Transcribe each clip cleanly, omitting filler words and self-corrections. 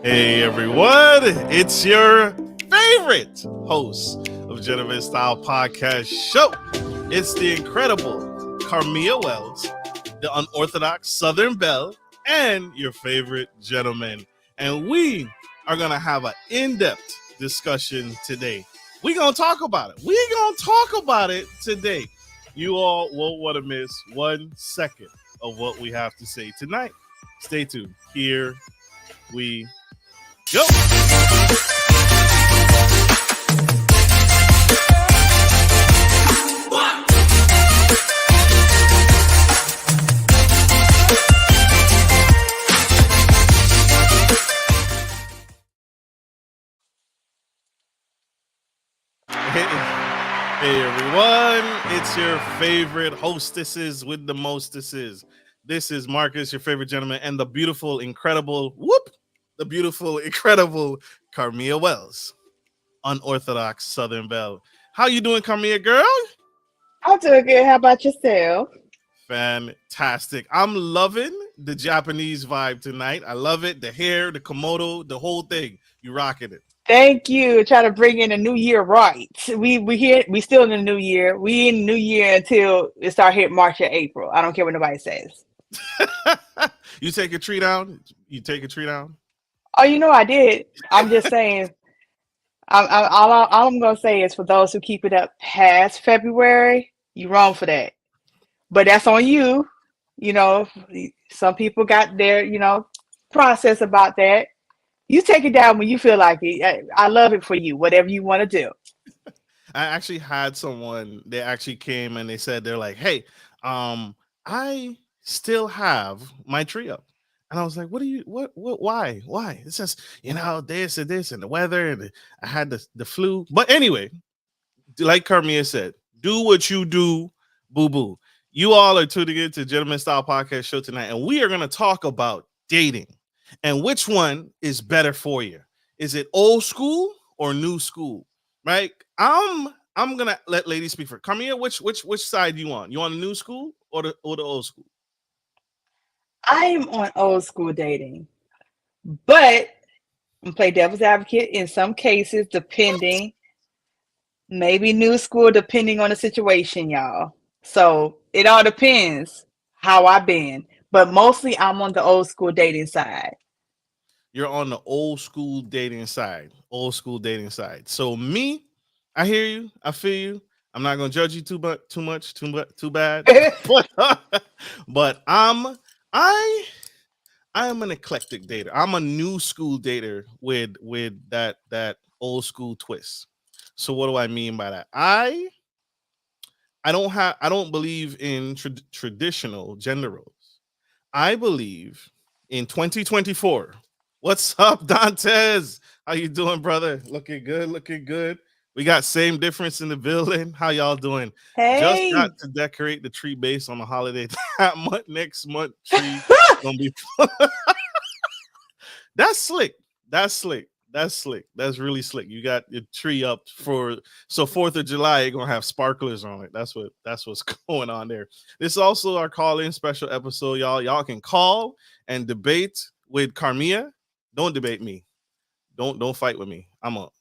Hey everyone, it's your favorite host of Gentleman Style Podcast Show. It's the incredible Karmiea Wells, the unorthodox Southern Belle, and your favorite gentleman. And we are going to have an in-depth discussion today. We're going to talk about it. We're going to talk about it today. You all won't want to miss 1 second of what we have to say tonight. Stay tuned. Here we go. Hey everyone, it's your favorite hostesses with the mostesses. This is Marcus, your favorite gentleman, and the beautiful, incredible, Karmiea Wells, unorthodox Southern Belle. How you doing, Karmiea girl? I'm doing good. How about yourself? Fantastic. I'm loving the Japanese vibe tonight. I love it. The hair, the Komodo, the whole thing. You rocking it. Thank you. Try to bring in the new year right. We here. We still in the new year. We in the new year until it start hitting March or April. I don't care what nobody says. You take a tree down. You take a tree down. Oh, you know I did. I'm just saying. All I'm gonna say is for those who keep it up past February, you wrong for that. But that's on you. You know, some people got their process about that. You take it down when you feel like it. I love it for you. Whatever you want to do. I actually had someone. They actually came and they said they're like, "Hey, I still have my tree up," and I was like, "What do you? What? Why? It's just this and this and the weather and I had the flu." But anyway, like Karmiea said, do what you do, boo boo. You all are tuning in to Gentleman Style Podcast Show tonight, and we are going to talk about dating and which one is better for you. Is it old school or new school? Right? I'm gonna let ladies speak for Karmiea. Which side you on? You on the new school or the old school? I am on old school dating, but I'm play devil's advocate in some cases, depending, maybe new school, depending on the situation, y'all. So it all depends how I've been, but mostly I'm on the old school dating side. You're on the old school dating side. Old school dating side. So me, I hear you. I feel you. I'm not gonna judge you too bad. But I I am an eclectic dater. I'm a new school dater with that old school twist. So what do I mean by that? I don't believe in traditional gender roles. I believe in 2024. What's up, Dantes? How you doing, brother? Looking good, looking good. We got same difference in the building. How y'all doing? Just got Hey, to decorate the tree base on the holiday that month. Next month, tree gonna be. That's slick. That's slick. That's slick. That's really slick. You got your tree up for 4th of July. You're gonna have sparklers on it. That's what's going on there. This is also our call-in special episode, y'all. Y'all can call and debate with Karmiea. Don't debate me. Don't fight with me.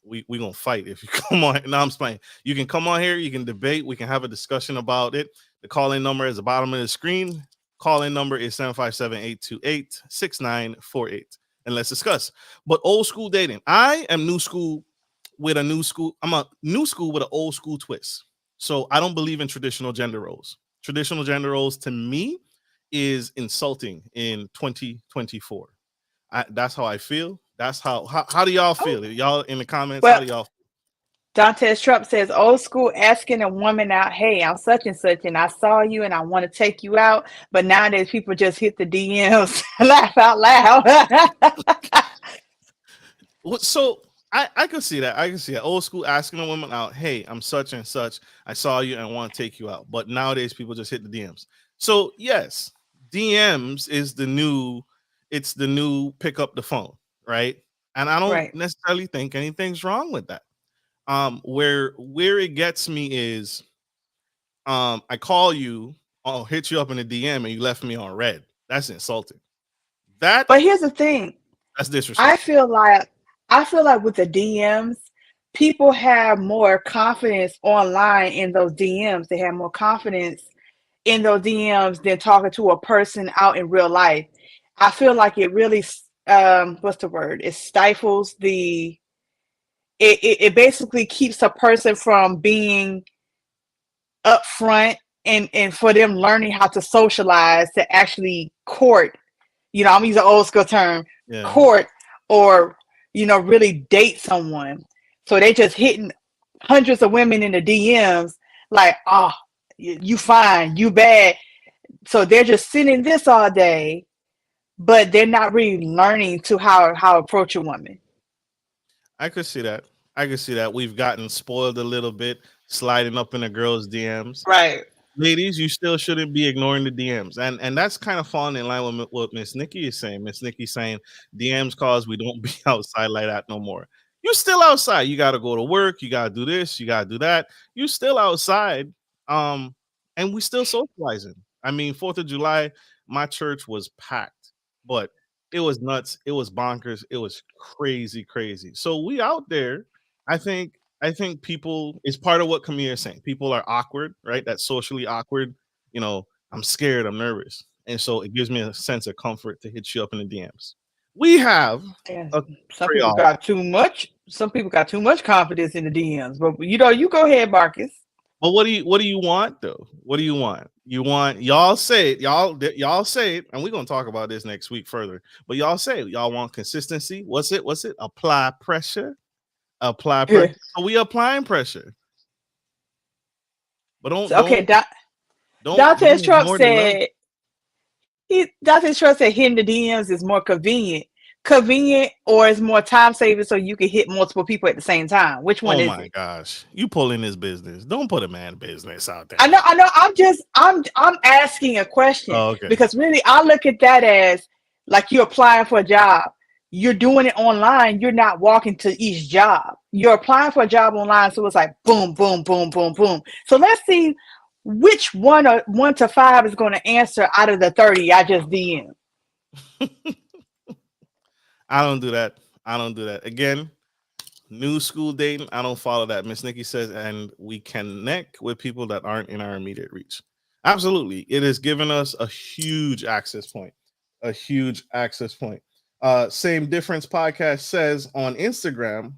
We gonna fight if you come on. No, I'm just playing. You can come on here. You can debate. We can have a discussion about it. The call-in number is the bottom of the screen. Call-in number is 757-828-6948. And let's discuss. But old school dating. I am new school with a new school. I'm a new school with an old school twist. So I don't believe in traditional gender roles. Traditional gender roles to me is insulting in 2024. That's how I feel. That's how do y'all oh, feel? Y'all in the comments, how well, do y'all feel? Dantes Trump says old school asking a woman out, hey, I'm such and such, and I saw you and I want to take you out. But nowadays people just hit the DMs, laugh out loud. So I can see that. I can see that. Old school asking a woman out, hey, I'm such and such. I saw you and want to take you out. But nowadays people just hit the DMs. So yes, DMs is it's the new pick up the phone, right? And I don't Right. necessarily think anything's wrong with that. Where it gets me is I call you, I'll hit you up in a DM and you left me on red. That's insulting. That But here's the thing. That's I disrespectful. feel like I feel like with the DMs, people have more confidence online in those DMs. They have more confidence in those DMs than talking to a person out in real life. I feel like it really what's the word? It stifles the it basically keeps a person from being upfront and for them learning how to socialize to actually court, I'm using an old school term, Yeah. court, or really date someone. So they just hitting hundreds of women in the DMs like, oh, you fine, you bad. So they're just sitting this all day, but they're not really learning to how approach a woman. I could see that. I could see that. We've gotten spoiled a little bit, sliding up in a girl's DMs. Right. Ladies, you still shouldn't be ignoring the DMs, and that's kind of falling in line with what Miss Nikki is saying. Miss Nikki saying DMs cause we don't be outside like that no more. You still outside. You got to go to work. You got to do this. You got to do that. You still outside. Um, and we still socializing. I mean, 4th of July, my church was packed, but it was nuts. It was bonkers. It was crazy, crazy. So we out there. I think people is part of what Kamia is saying. People are awkward, right? That's socially awkward. I'm scared, I'm nervous. And so it gives me a sense of comfort to hit you up in the DMs. We have And a some people Creole. got too much. Some people got too much confidence in the DMs. But you go ahead, Marcus. But what do you want though? What do you want? You want y'all say it, y'all say it, and we're gonna talk about this next week further. But y'all say it. Y'all want consistency. What's it? Apply pressure. Apply pressure. So we applying pressure. But don't So, okay, don't don't Dante's Trump ignore the love. said Dante's Trump said hitting the DMs is more convenient. Convenient or is more time saving so you can hit multiple people at the same time. Which one Oh is my it? gosh. You pulling his business. Don't put a man business out there. I know. I'm asking a question Oh, okay. because really I look at that as like you're applying for a job. You're doing it online. You're not walking to each job. You're applying for a job online, so it's like boom, boom, boom, boom, boom. So let's see which one or 1 to 5 is going to answer out of the 30 I just DM. I don't do that. I don't do that. Again, new school dating. I don't follow that. Miss Nikki says, and we connect with people that aren't in our immediate reach. Absolutely. It has given us a huge access point. A huge access point. Same Difference podcast says on Instagram,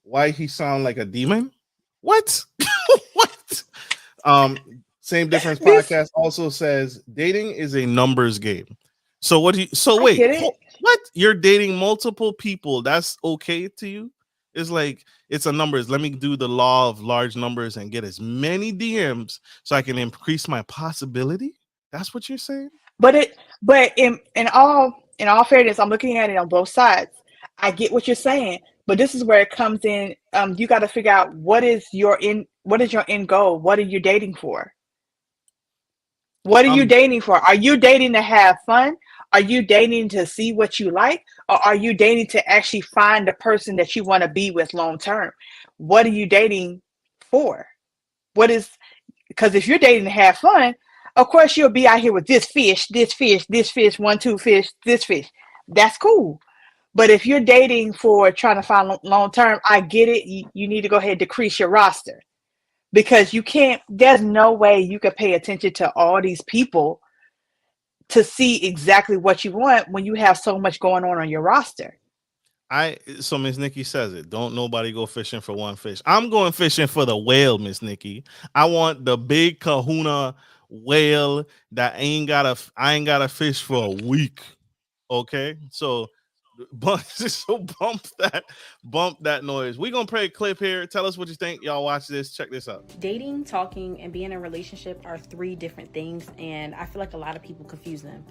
why he sound like a demon? What? What? Um, Same Difference This podcast also says dating is a numbers game. So what do you so I wait, get it. what? You're dating multiple people. That's okay to you? It's like it's a numbers. Let me do the law of large numbers and get as many DMs so I can increase my possibility. That's what you're saying? But in all fairness, I'm looking at it on both sides. I get what you're saying, but this is where it comes in. You got to figure out what is your end goal? What are you dating for? What are you Um, dating for? Are you dating to have fun? Are you dating to see what you like? Or are you dating to actually find the person that you want to be with long term? What are you dating for? What is Because if you're dating to have fun, of course you'll be out here with this fish, this fish, this fish, one, two fish, this fish. That's cool. But if you're dating for trying to find long term, I get it. You need to go ahead and decrease your roster because you can't, there's no way you could pay attention to all these people to see exactly what you want when you have so much going on your roster. I so Miss Nikki says it. Don't nobody go fishing for one fish. I'm going fishing for the whale, Miss Nikki. I want the big kahuna whale that I ain't got to fish for a week. Okay, so so bump that noise. We gonna play a clip here. Tell us what you think. Y'all watch this. Check this out. Dating, talking, and being in a relationship are three different things, and I feel like a lot of people confuse them.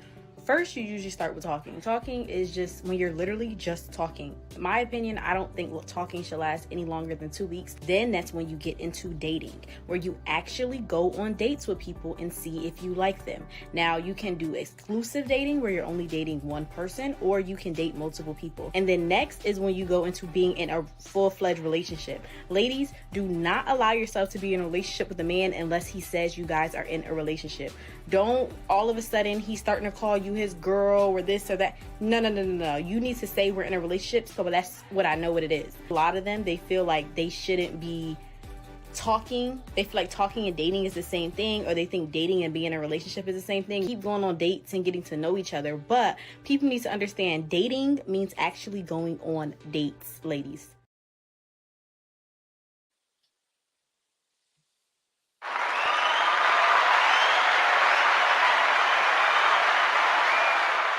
First, you usually start with talking. Talking is just when you're literally just talking. In my opinion, I don't think talking should last any longer than 2 weeks. Then that's when you get into dating, where you actually go on dates with people and see if you like them. Now, you can do exclusive dating where you're only dating one person, or you can date multiple people. And then next is when you go into being in a full-fledged relationship. Ladies, do not allow yourself to be in a relationship with a man unless he says you guys are in a relationship. Don't all of a sudden he's starting to call you you his girl or this or that. No. You need to say we're in a relationship, so that's what I know what it is. A lot of them, they feel like they shouldn't be talking. They feel like talking and dating is the same thing, or they think dating and being in a relationship is the same thing. Keep going on dates and getting to know each other, but people need to understand dating means actually going on dates, ladies.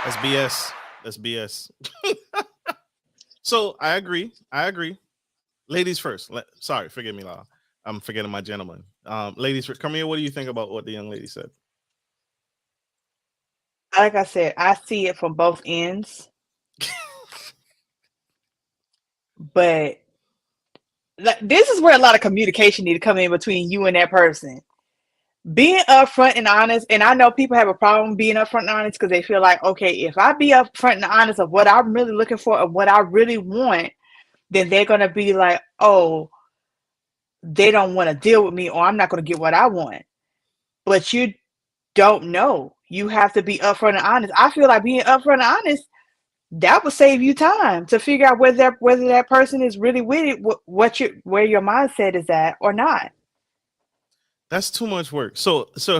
That's BS. That's BS. So I agree. Ladies first. Sorry, forgive me, Law. I'm forgetting my gentleman. Ladies first. Karmiea, what do you think about what the young lady said? Like I said, I see it from both ends, but this is where a lot of communication need to come in between you and that person. Being upfront and honest, and I know people have a problem being upfront and honest because they feel like, okay, if I be upfront and honest of what I'm really looking for, of what I really want, then they're gonna be like, oh, they don't want to deal with me, or I'm not gonna get what I want. But you don't know. You have to be upfront and honest. I feel like being upfront and honest, that would save you time to figure out whether that person is really with it, where your mindset is at or not. That's too much work. So that's too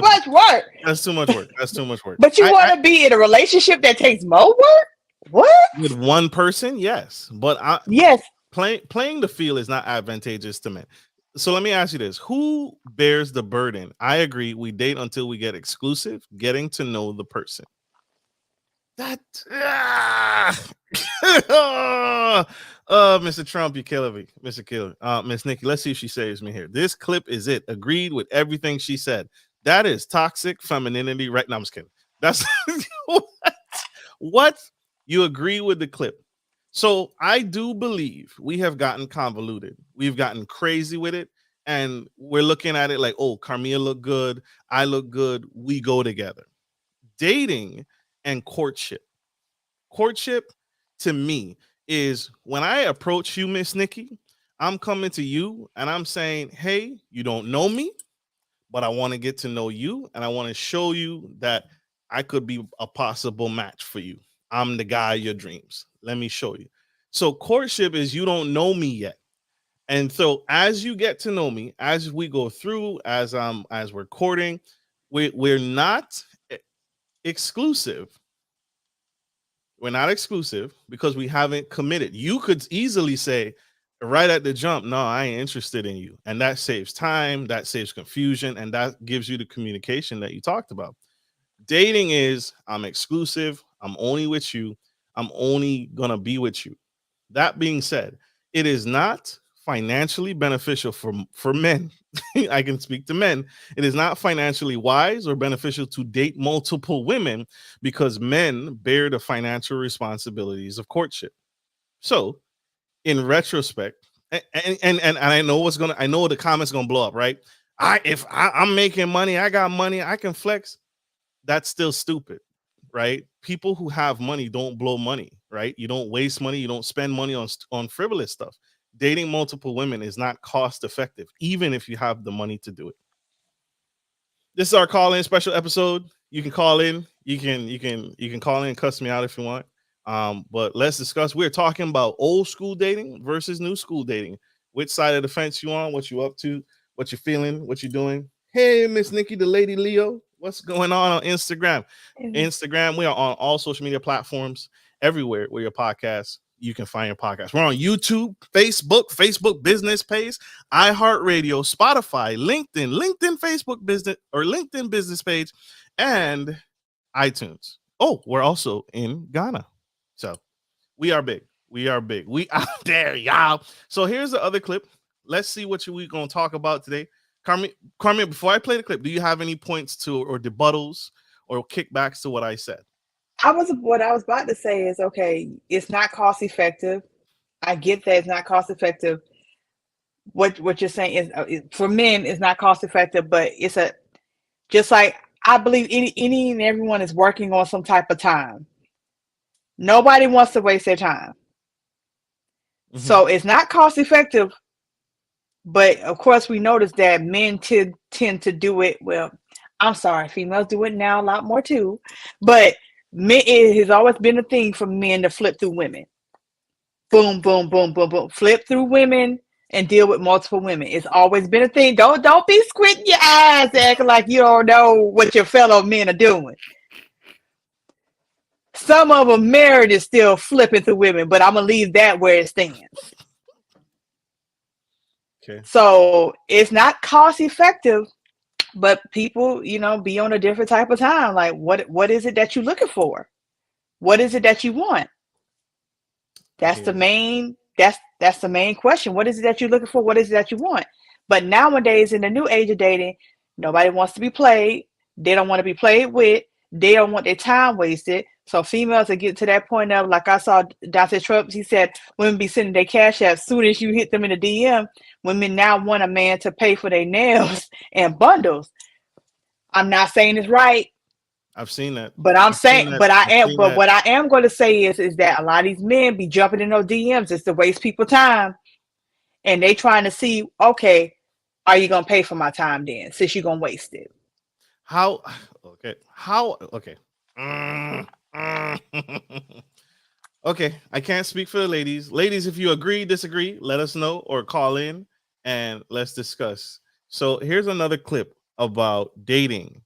much work. That's too much work. That's too much work. But you want to be in a relationship that takes more work? What? With one person, yes. But yes. Playing the field is not advantageous to men. So let me ask you this. Who bears the burden? I agree. We date until we get exclusive, getting to know the person. Mr. Trump, you killing me. Mr. Killer. Miss Nikki, let's see if she saves me here. This clip is it. Agreed with everything she said. That is toxic femininity, right? No, I'm just kidding. That's what? You agree with the clip. So I do believe we have gotten convoluted. We've gotten crazy with it. And we're looking at it like, oh, Karmiea look good. I look good. We go together. Dating and courtship. Courtship to me is when I approach you, Miss Nikki, I'm coming to you and I'm saying, hey, you don't know me, but I want to get to know you. And I want to show you that I could be a possible match for you. I'm the guy of your dreams. Let me show you. So courtship is you don't know me yet. And so as you get to know me, as we go through, as we're courting, we're not exclusive. We're not exclusive because we haven't committed. You could easily say right at the jump, no, I ain't interested in you. And that saves time, that saves confusion, and that gives you the communication that you talked about. Dating is I'm exclusive. I'm only with you. I'm only going to be with you. That being said, it is not financially beneficial for men. I can speak to men. It is not financially wise or beneficial to date multiple women because men bear the financial responsibilities of courtship. So, in retrospect, and I know I know the comments gonna blow up, right? If I'm making money, I got money, I can flex. That's still stupid, right? People who have money don't blow money, right? You don't waste money, you don't spend money on frivolous stuff. Dating multiple women is not cost effective, even if you have the money to do it. This is our call-in special episode. You can call in. You can call in and cuss me out if you want. But let's discuss. We're talking about old school dating versus new school dating. Which side of the fence you on? What you up to? What you feeling? What you doing? Hey, Miss Nikki, the Lady Leo. What's going on Instagram? Instagram. We are on all social media platforms, everywhere where your podcast. You can find your podcast. We're on YouTube, Facebook business page, iHeartRadio, Spotify, LinkedIn Facebook business or LinkedIn business page, and iTunes. Oh, we're also in Ghana. So we are big. We are big. We out there, y'all. So here's the other clip. Let's see what we're going to talk about today. Karmiea, before I play the clip, do you have any points to or debuttals or kickbacks to what I said? What I was about to say is, okay, it's not cost effective. I get that it's not cost effective. What you're saying is for men, it's not cost effective, but it's just like I believe any and everyone is working on some type of time. Nobody wants to waste their time. Mm-hmm. So it's not cost effective, but of course we notice that men tend to do it. Well, I'm sorry, females do it now a lot more too, but men, it has always been a thing for men to flip through women. Boom, boom, boom, boom, boom. Flip through women and deal with multiple women. It's always been a thing. Don't be squinting your eyes acting like you don't know what your fellow men are doing. Some of them married is still flipping through women, but I'm gonna leave that where it stands. Okay. So it's not cost effective, but people, be on a different type of time. Like, what is it that you're looking for? What is it that you want? That's the main that's the main question. What is it that you're looking for? What is it that you want? But nowadays, in the new age of dating, nobody wants to be played. They don't want to be played with. They don't want their time wasted. So females are getting to that point of, like I saw Dr. Trump, he said women be sending their cash out as soon as you hit them in the DM. Women now want a man to pay for their nails and bundles. I'm not saying it's right. I've seen that. But I'm saying, but what I am going to say is that a lot of these men be jumping in those DMs just to waste people time, and they trying to see, okay, are you gonna pay for my time then? Since you're gonna waste it. How? Okay. How? Okay. Okay. I can't speak for the ladies. Ladies, if you agree, disagree, let us know or call in and let's discuss. So here's another clip about dating.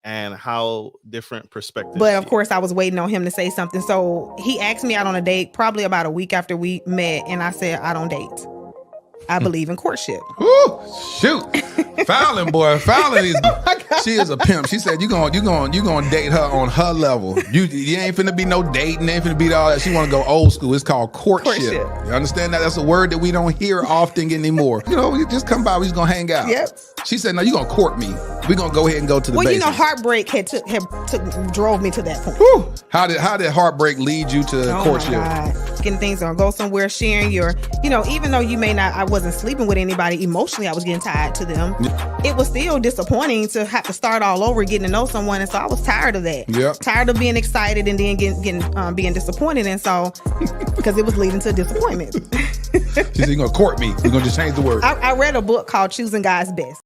And how different perspectives. But of course, I was waiting on him to say something. So he asked me out on a date probably about a week after we met, and I said, I don't date. I believe in courtship. Ooh, shoot. Fallon, boy. Fallon is she is a pimp. She said you gonna date her on her level. You ain't finna be no dating, ain't finna be all that. She wanna go old school. It's called courtship. You understand that? That's a word that we don't hear often anymore. We just come by, we just gonna hang out. Yep. She said, no, you gonna court me. We gonna go ahead and go to the basics. Heartbreak drove me to that point. Whew. How did heartbreak lead you to courtship? My God. Getting things on, go somewhere, sharing your, even though you may not, I wasn't sleeping with anybody emotionally, I was getting tied to them. It was still disappointing to have to start all over, getting to know someone, and so I was tired of that. Yep. Tired of being excited and then being disappointed, and so because it was leading to disappointment. She said, "You're gonna court me. We're gonna just change the word." I read a book called Choosing God's Best.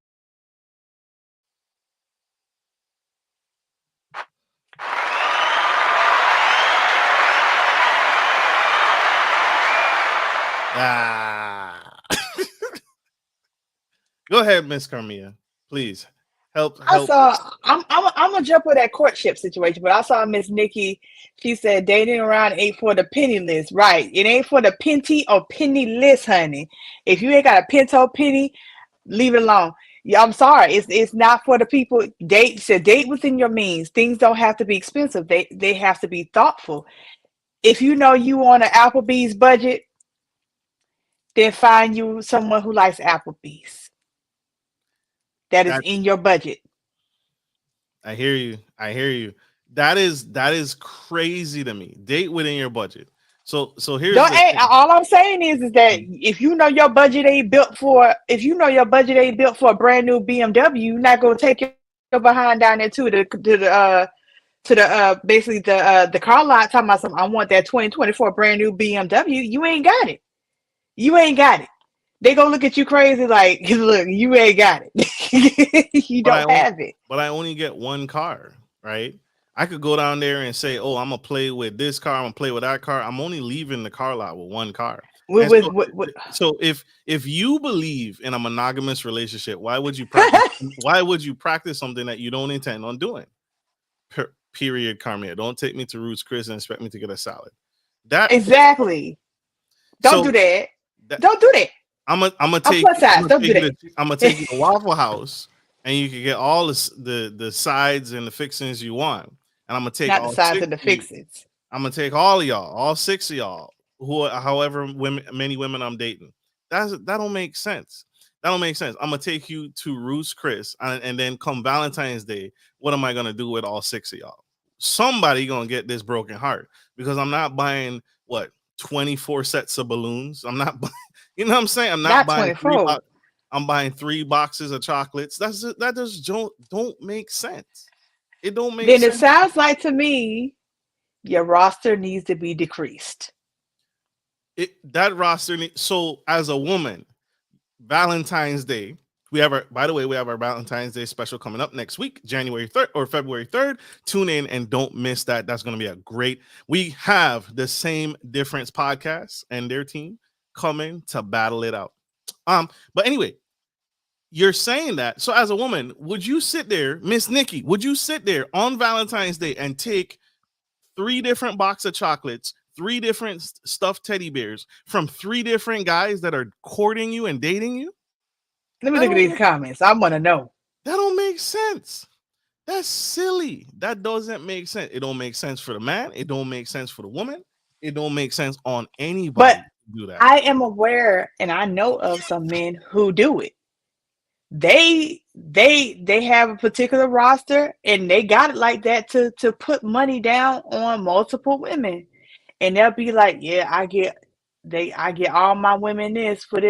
Go ahead, Miss Karmiea. Please help. I'm gonna jump with that courtship situation, but I saw Miss Nikki. She said dating around ain't for the penniless, right? It ain't for the penty or penniless, honey. If you ain't got a pinto penny, leave it alone. Yeah, I'm sorry. It's not for the people. Date within your means. Things don't have to be expensive. They have to be thoughtful. If you know you on an Applebee's budget, then find you someone who likes Applebee's. That is in your budget. I hear you. That is crazy to me. Date within your budget. So here's all I'm saying is that if you know your budget ain't built for a brand new BMW, you're not gonna take your behind down there to the basically the car lot talking about something. I want that 2024 brand new BMW. You ain't got it. They gonna look at you crazy like, look, you ain't got it. You don't have it. But I only get one car, right? I could go down there and say, oh, I'm gonna play with this car, I'm gonna play with that car. I'm only leaving the car lot with one car. So if you believe in a monogamous relationship, why would you practice something that you don't intend on doing? Period, Karmiea. Don't take me to Roots Chris and expect me to get a salad. Exactly. Don't do that. Don't do that. I'm gonna take you to Waffle House, and you can get all the sides and the fixings you want. And I'm gonna take not the sides and the fixings. I'm gonna take all of y'all, all 6 of y'all, however many women I'm dating. That don't make sense. I'm gonna take you to Roost Chris, and then come Valentine's Day, what am I gonna do with all 6 of y'all? Somebody gonna get this broken heart, because I'm not buying 24 sets of balloons. I'm not buying, you know what I'm saying? I'm not buying 3 I'm buying 3 boxes of chocolates. That just don't make sense. It don't make sense. Then it sounds like to me your roster needs to be decreased. That roster so as a woman, Valentine's Day, By the way, we have our Valentine's Day special coming up next week, January 3rd or February 3rd. Tune in and don't miss that. That's going to be a great. We have the Same Difference podcast and their team coming to battle it out. But anyway, you're saying that. So as a woman, would you sit there, Miss Nikki, would you sit there on Valentine's Day and take 3 different box of chocolates, 3 different stuffed teddy bears from 3 different guys that are courting you and dating you? Let me look at these comments. I want to know. That don't make sense. That's silly. That doesn't make sense. It don't make sense for the man. It don't make sense for the woman. It don't make sense on anybody But to do that. I am aware and I know of some men who do it. They have a particular roster and they got it like that to put money down on multiple women. And they'll be like, yeah, I get all my women this for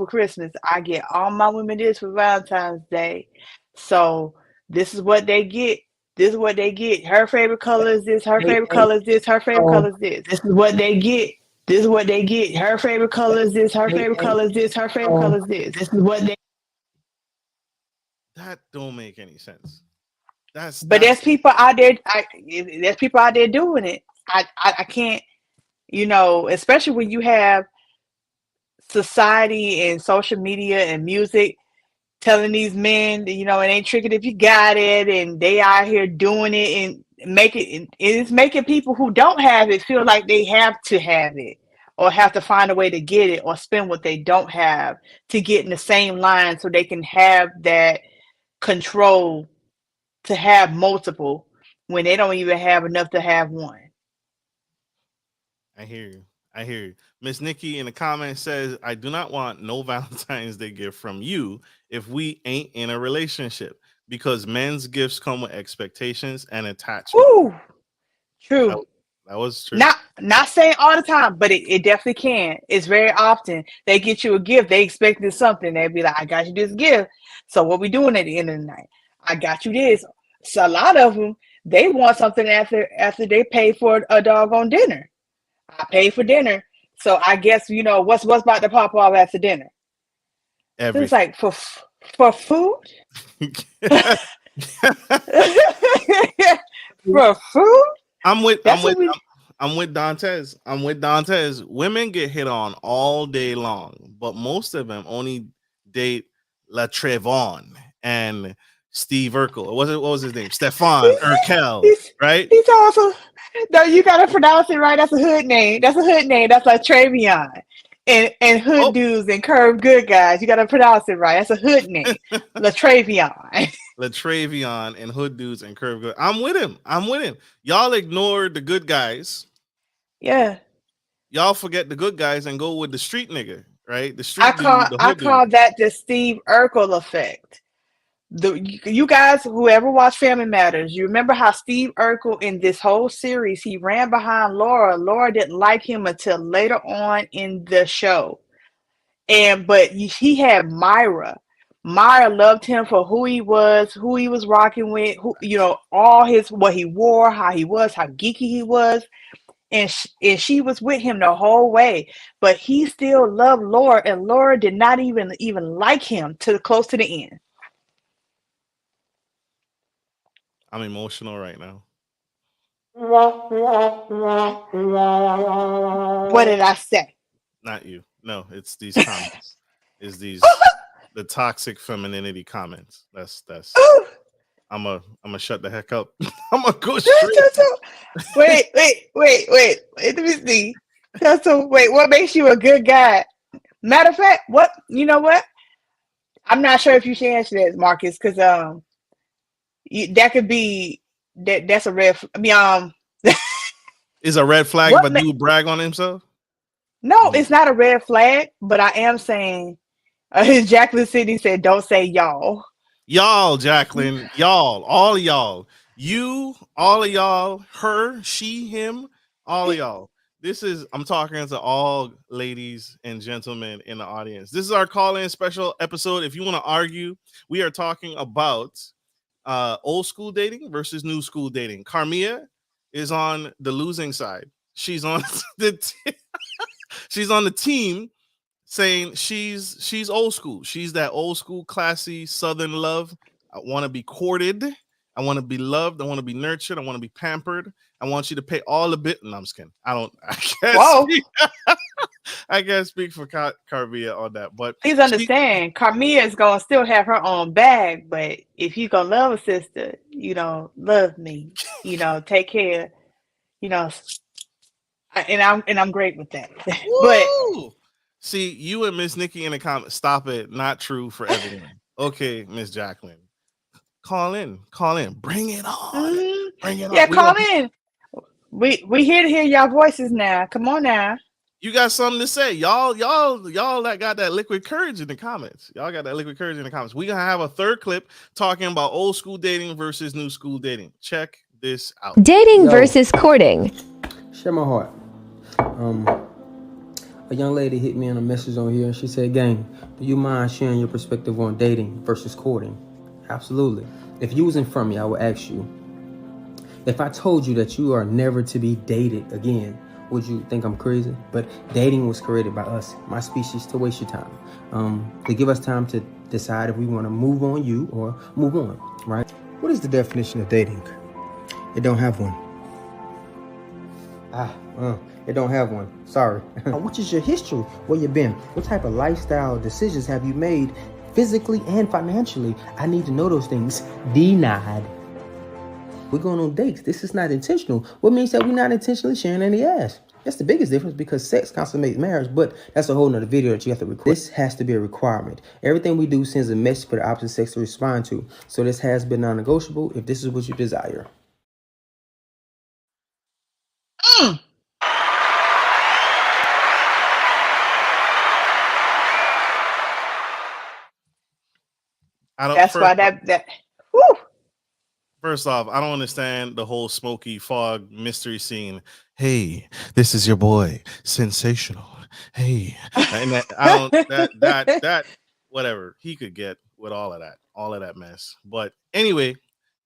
Christmas. I get all my women this for Valentine's Day. So this is what they get. This is what they get. Her favorite color is this. Her favorite color is this. Her favorite color is this. This is what they get. This is what they get. Her favorite color is this. Her favorite color is this. Her favorite color is this. This is what they. That don't make any sense. But there's people out there. There's people out there doing it. I can't. Especially when you have society and social media and music telling these men, it ain't tricking if you got it, and they out here doing it and it's making people who don't have it feel like they have to have it or have to find a way to get it or spend what they don't have to get in the same line so they can have that control to have multiple when they don't even have enough to have one. I hear you. Miss Nikki in the comments says, I do not want no Valentine's Day gift from you if we ain't in a relationship because men's gifts come with expectations and attachment. Ooh, true. That was true. Not saying all the time, but it definitely can. It's very often they get you a gift. They expected something. They'd be like, I got you this gift. So what we doing at the end of the night? I got you this. So a lot of them, they want something after they pay for a doggone dinner. I paid for dinner, so I guess what's about to pop off after dinner. So it's like for food, for food. I'm with Dantes. I'm with Dantes. Women get hit on all day long, but most of them only date La Trevon and Steve Urkel. What was his name? Stefan Urkel, right? He's also. No, you gotta pronounce it right. That's a hood name. That's like Travion and hood dudes and curved good guys. You gotta pronounce it right. That's a hood name. Latravion. Latravion and hood dudes and curved good. I'm with him. Y'all ignore the good guys. Yeah. Y'all forget the good guys and go with the street nigga, right? The street I call that the Steve Urkel effect. You guys, whoever watched Family Matters, you remember how Steve Urkel in this whole series, he ran behind Laura. Laura didn't like him until later on in the show. But he had Myra. Myra loved him for who he was rocking with, all what he wore, how he was, how geeky he was. And she was with him the whole way. But he still loved Laura, and Laura did not even like him close to the end. I'm emotional right now. What did I say? Not you. No, it's these comments. It's these the toxic femininity comments. That's I'm gonna shut the heck up. I'm gonna go straight. Wait. Let me see. So wait, what makes you a good guy? Matter of fact, you know what? I'm not sure if you should answer that, Marcus, because that could be that's a red. Is a red flag if a dude brag on himself? No, it's not a red flag, but I am saying. Jacqueline Sidney said, "Don't say y'all." Y'all, Jacqueline, y'all, all of y'all, you, all of y'all, her, she, him, all of y'all. I'm talking to all ladies and gentlemen in the audience. This is our call-in special episode. If you want to argue, we are talking about old school dating versus new school dating. Karmiea is on the losing side. She's on she's on the team saying she's old school. She's that old school, classy Southern love. I want to be courted. I want to be loved. I want to be nurtured. I want to be pampered. I want you to pay all the bit. No, I'm just kidding. I can't Whoa. speak. I can't speak for Karmiea on that. But Please understand, Karmiea is gonna still have her own bag, but if you gonna love a sister, love me, take care, you know, and I'm great with that. But woo! See, you and Miss Nikki in the comments. Stop it. Not true for everyone. Okay, Miss Jacqueline. Call in. Bring it on. Bring it on. Yeah, call in. We here to hear y'all voices now. Come on now. You got something to say. Y'all that got that liquid courage in the comments. Y'all got that liquid courage in the comments. We gonna have a third clip talking about old school dating versus new school dating. Check this out. Dating versus courting. Share my heart. A young lady hit me in a message on here and she said, "Gang, do you mind sharing your perspective on dating versus courting?" Absolutely. If you was in front of me, I would ask you, if I told you that you are never to be dated again, would you think I'm crazy? But dating was created by us, my species, to waste your time. To give us time to decide if we want to move on you or move on, right? What is the definition of dating? It don't have one. It don't have one. Sorry. What is your history? Where you been? What type of lifestyle decisions have you made physically and financially? I need to know those things. Denied. We're going on dates. This is not intentional. What means that we're not intentionally sharing any ass? That's the biggest difference, because sex consummates marriage, but that's a whole nother video that you have to record. This has to be a requirement. Everything we do sends a message for the opposite sex to respond to. So this has been non-negotiable if this is what you desire. That's why that. Woo. First off, I don't understand the whole smoky fog mystery scene. Hey, this is your boy, sensational. Hey, and that whatever he could get with all of that mess. But anyway,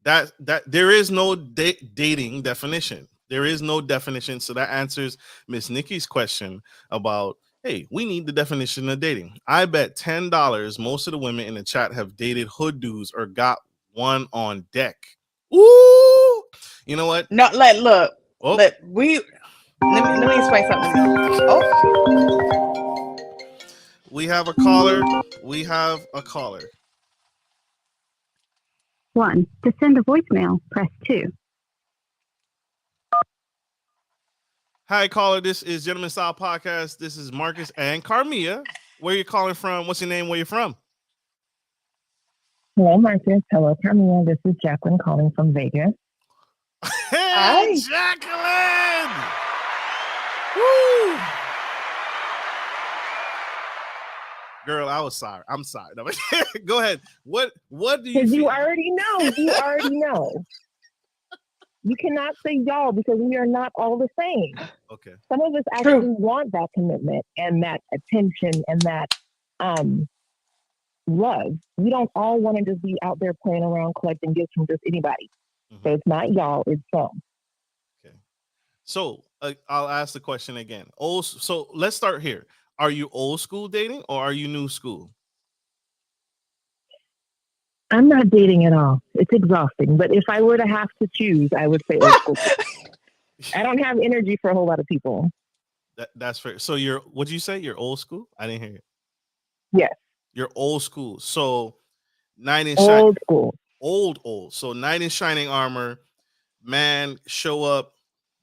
that there is no dating definition. There is no definition, so that answers Miss Nikki's question about, hey, we need the definition of dating. I bet $10 most of the women in the chat have dated hood dudes or got one on deck. Ooh, you know what? No, look. Oh. Let me explain something. Oh, we have a caller. 1. To send a voicemail, press 2. Hi, caller. This is Gentleman Style Podcast. This is Marcus and Karmiea. Where are you calling from? What's your name? Where you from? Hello, Marcus. Hello, Karmiea. This is Jacqueline calling from Vegas. Hey, hi, Jacqueline! Woo! Girl, I was sorry. I'm sorry. No, go ahead. What do you? Because you already know. You already know. You cannot say y'all because we are not all the same. Okay. Some of us actually want that commitment and that attention and that love. We don't all want to just be out there playing around collecting gifts from just anybody. Mm-hmm. So it's not y'all, it's some. Okay. So I'll ask the question again. So let's start here. Are you old school dating or are you new school? I'm not dating at all. It's exhausting. But if I were to have to choose, I would say old school. I don't have energy for a whole lot of people. That's fair. So what'd you say? You're old school? I didn't hear you. Yes. You're old school. So knight in old school. Old. So knight in shining armor, man, show up,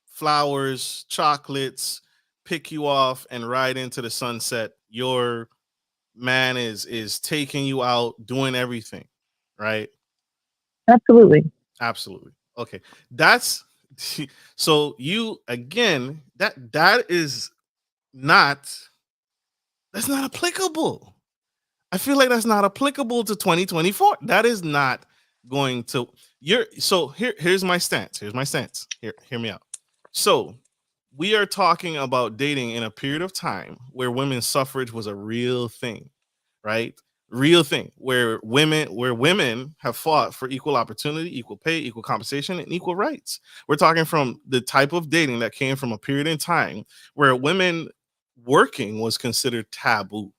flowers, chocolates, pick you off and ride into the sunset. Your man is taking you out, doing everything. Right? Absolutely. Okay. That's so you again, that's not applicable. I feel like that's not applicable to 2024. That is not going to here's my stance. Hear me out. So we are talking about dating in a period of time where women's suffrage was a real thing, right? Real thing where women have fought for equal opportunity, equal pay, equal compensation, and equal rights. We're talking from the type of dating that came from a period in time where women working was considered taboo,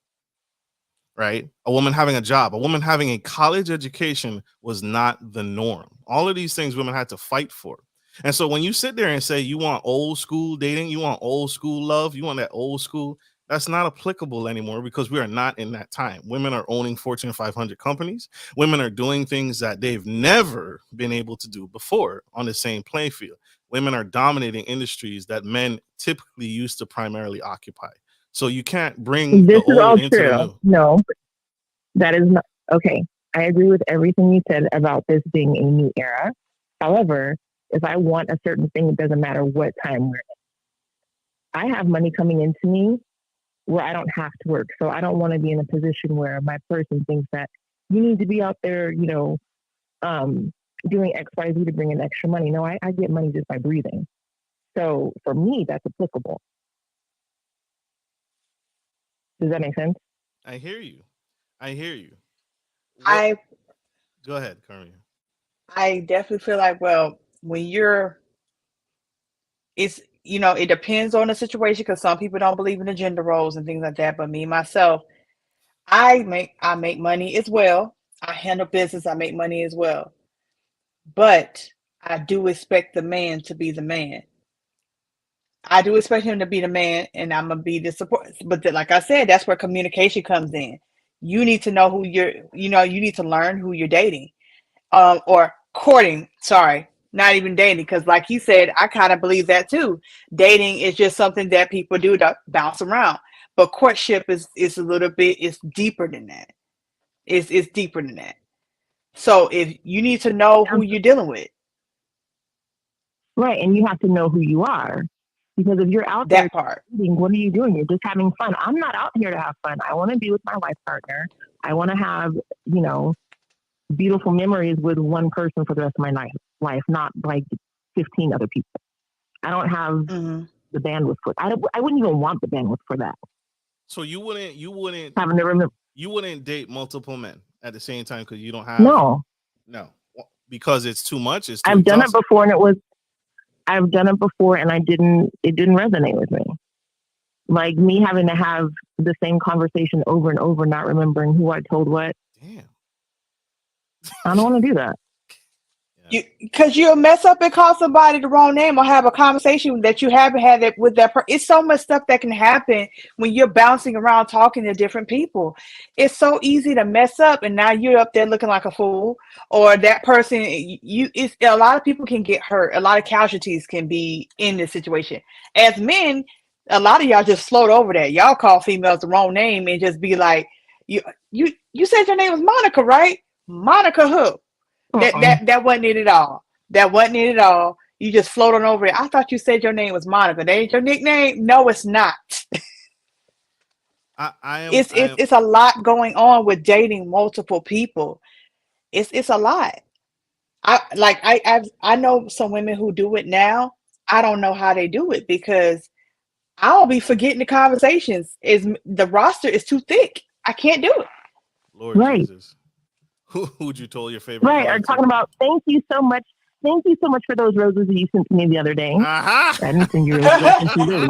right? A woman having a job, a woman having a college education was not the norm. All of these things women had to fight for. And so when you sit there and say you want old school dating, you want old school love, you want that old school, that's not applicable anymore because we are not in that time. Women are owning Fortune 500 companies. Women are doing things that they've never been able to do before on the same playing field. Women are dominating industries that men typically used to primarily occupy. So you can't bring This the is all old into the true. new. No, that is not okay. I agree with everything you said about this being a new era. However, if I want a certain thing, it doesn't matter what time we're in. I have money coming into me where I don't have to work. So I don't want to be in a position where my person thinks that you need to be out there, doing X, Y, Z to bring in extra money. No, I get money just by breathing. So for me, that's applicable. Does that make sense? I hear you. I hear you. I Go ahead, Karmiea. I definitely feel like, well, when it's, it depends on the situation because some people don't believe in the gender roles and things like that. But me myself, I make money as well. I handle business. I make money as well. But I do expect the man to be the man. I do expect him to be the man, and I'm gonna be the support. But like I said, that's where communication comes in. You need to know you need to learn who you're dating, or courting. Sorry, not even dating, because like he said, I kind of believe that too. Dating is just something that people do to bounce around, but courtship is a little bit, it's deeper than that. It's deeper than that. So if you need to know who you're dealing with, Right. And you have to know who you are. Because if you're out there, that part. what are you doing? You're just having fun. I'm not out here to have fun. I want to be with my life partner. I want to have, beautiful memories with one person for the rest of my life, not like 15 other people. I don't have the bandwidth for it. I wouldn't even want the bandwidth for that. So you wouldn't Having to remember. You wouldn't date multiple men at the same time because you don't have No, because it's too much. It's too I've done it exhausting. before, I've done it before, and it didn't resonate with me. Like me having to have the same conversation over and over, not remembering who I told what. Damn. I don't want to do that. Because you'll mess up and call somebody the wrong name or have a conversation that you haven't had it with that person. It's so much stuff that can happen when you're bouncing around talking to different people. It's so easy to mess up, and now you're up there looking like a fool. Or that person, it's a lot of people can get hurt. A lot of casualties can be in this situation. As men, a lot of y'all just float over that. Y'all call females the wrong name and just be like, you said your name was Monica, right? Monica who? That wasn't it at all. That wasn't it at all. You just float on over it. I thought you said your name was Monica. That ain't your nickname? No, it's not. It's a lot going on with dating multiple people. It's a lot. I know some women who do it now. I don't know how they do it because I'll be forgetting the conversations. The roster is too thick. I can't do it. Lord Jesus. Who'd you told your favorite? Right. I'm talking about thank you so much. Thank you so much for those roses that you sent to me the other day. I didn't send you roses. Really.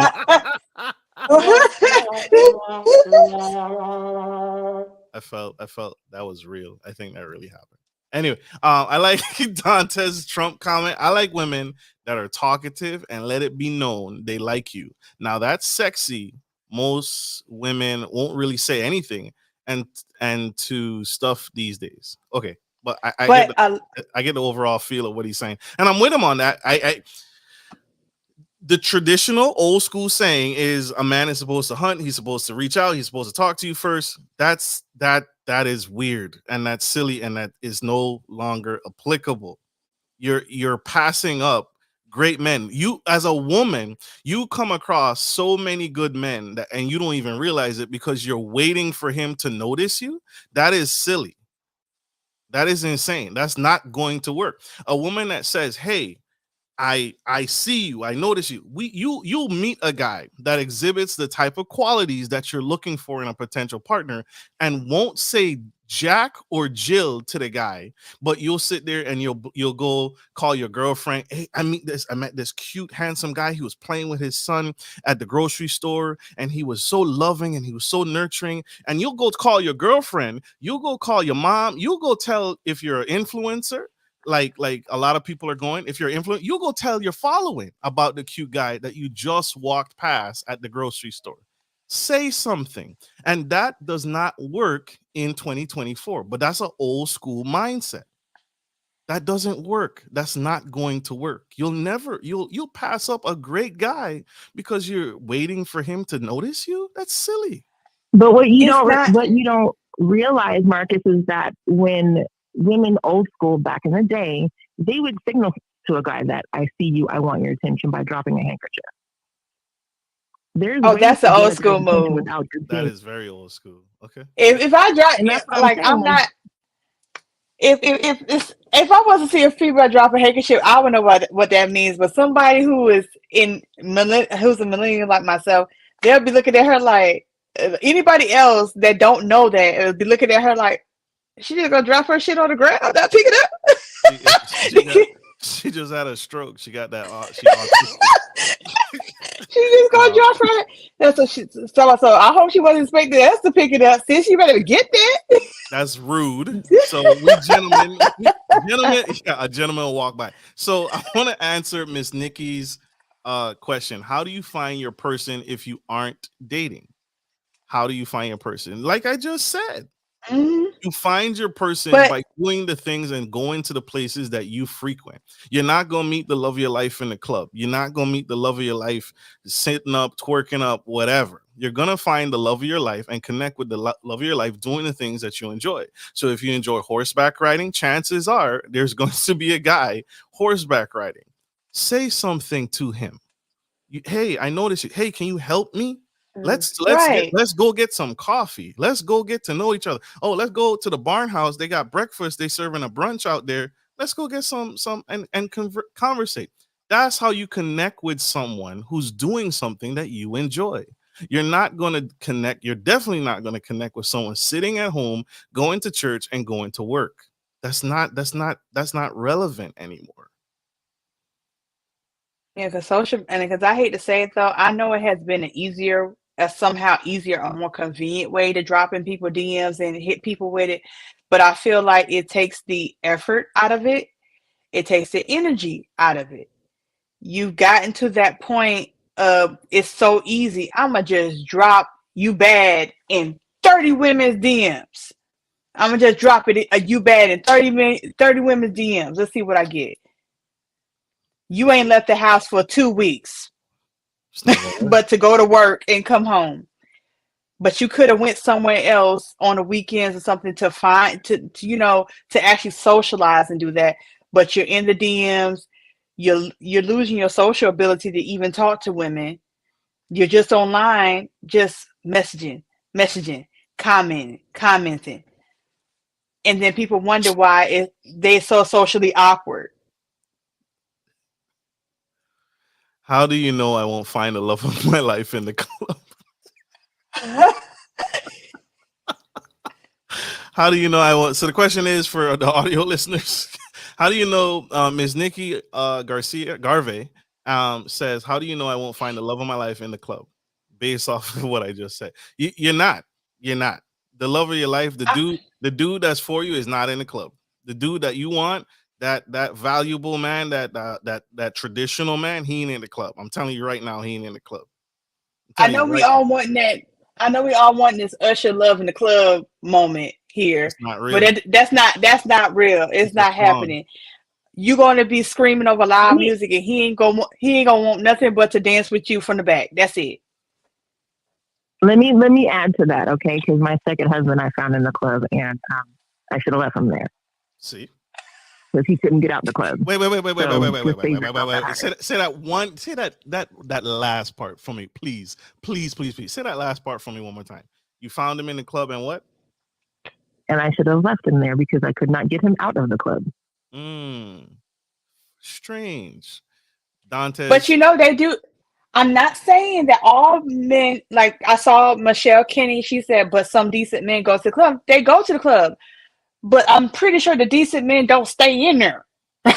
I felt that was real. I think that really happened. Anyway, I like Dante's Trump comment. I like women that are talkative and let it be known they like you. Now that's sexy. Most women won't really say anything and to stuff these days. Okay, but I get the overall feel of what he's saying, and I'm with him on that. The traditional old school saying is a man is supposed to hunt. He's supposed to reach out. He's supposed to talk to you first. That is weird and that's silly and that is no longer applicable. You're passing up great men. You as a woman, you come across so many good men and you don't even realize it because you're waiting for him to notice you. That is silly. That is insane. That's not going to work. A woman that says, "Hey, I see you. I notice you." You'll meet a guy that exhibits the type of qualities that you're looking for in a potential partner and won't say Jack or Jill to the guy, but you'll sit there and you'll go call your girlfriend. Hey, I met this cute, handsome guy. He was playing with his son at the grocery store, and he was so loving and he was so nurturing. And you'll go call your girlfriend. You'll go call your mom. You'll go tell if you're an influencer. Like a lot of people are going. If you're influencer, you'll go tell your following about the cute guy that you just walked past at the grocery store. Say something. And that does not work in 2024, but that's an old school mindset. That doesn't work. That's not going to work. You'll pass up a great guy because you're waiting for him to notice you. That's silly. But what you don't realize, Marcus, is that when women old school back in the day, they would signal to a guy that I see you, I want your attention by dropping a handkerchief. That's the old school move. That is very old school. Okay. If I drop, like I'm not. If I was to see a female drop a handkerchief, I would know what that means. But somebody who is who's a millennial like myself, they'll be looking at her like anybody else that don't know that will be looking at her like she just gonna drop her shit on the ground, not pick it up. She just had a stroke. She got that. She just gonna drop her. That's what she. So I hope she wasn't expecting us to pick it up. Sis, you better get that. That's rude. So we gentlemen, a gentleman will walk by. So I want to answer Miss Nikki's question. How do you find your person if you aren't dating? How do you find your person? Like I just said. You find your person by doing the things and going to the places that you frequent. You're not going to meet the love of your life in the club. You're not going to meet the love of your life sitting up, twerking up, whatever. You're going to find the love of your life and connect with the love of your life doing the things that you enjoy. So if you enjoy horseback riding, chances are there's going to be a guy horseback riding. Say something to him. Hey, I noticed you. Hey, can you help me? Let's go get some coffee. Let's go get to know each other. Oh, let's go to the barn house. They got breakfast. They serving a brunch out there. Let's go get some and conversate. That's how you connect with someone who's doing something that you enjoy. You're not going to connect. You're definitely not going to connect with someone sitting at home, going to church and going to work. That's not relevant anymore. Yeah, because I hate to say it though, I know it has been somehow easier or more convenient way to drop in people DMs and hit people with it. But I feel like it takes the effort out of it. It takes the energy out of it. You've gotten to that point of it's so easy. I'ma just drop you bad in 30 women's DMs. I'ma just drop it you bad in 30 women's DMs. Let's see what I get. You ain't left the house for 2 weeks. But to go to work and come home. But you could have went somewhere else on the weekends or something to actually socialize and do that. But you're in the DMs. You're losing your social ability to even talk to women. You're just online, just messaging, commenting. And then people wonder why they're so socially awkward. How do you know I won't find the love of my life in the club? How do you know I won't? So the question is for the audio listeners. How do you know Ms. Nikki Garvey says, how do you know I won't find the love of my life in the club? Based off of what I just said. You're not. The love of your life, the dude that's for you is not in the club. The dude that you want, that valuable man, that traditional man, he ain't in the club. I'm telling you right now, he ain't in the club. I know we all want that. I know we all want this Usher love in the club moment here. It's not real. But that's not real. It's not happening. You're gonna be screaming over loud music, and he ain't gonna want nothing but to dance with you from the back. That's it. Let me add to that, okay? Because my second husband I found in the club, and I should have left him there. See. Because he couldn't get out the club. Wait. Say that last part for me, please. Say that last part for me one more time. You found him in the club and what? And I should have left him there because I could not get him out of the club. Strange. Dante. But they do. I'm not saying that all men, like I saw Michelle Kenny, she said, but some decent men go to the club. They go to the club, but I'm pretty sure the decent men don't stay in there. You're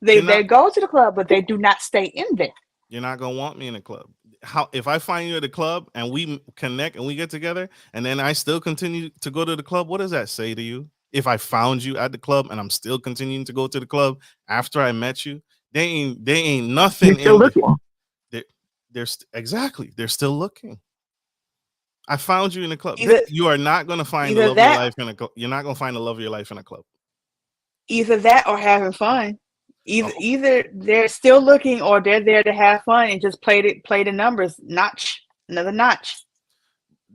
They not go to the club, but they do not stay in there. you're not gonna want me in a club. How if I find you at a club and we connect and we get together and then I still continue to go to the club, what does that say to you? If I found you at the club and I'm still continuing to go to the club after I met you, they ain't You're nothing still in looking. they exactly they're still looking. I found you in a club. Either You are not gonna find the either love of your that life in a club. You're not gonna find the love of your life in a club. either that or having fun. Either Oh, either they're still looking or they're there to have fun and just play the numbers notch, another notch.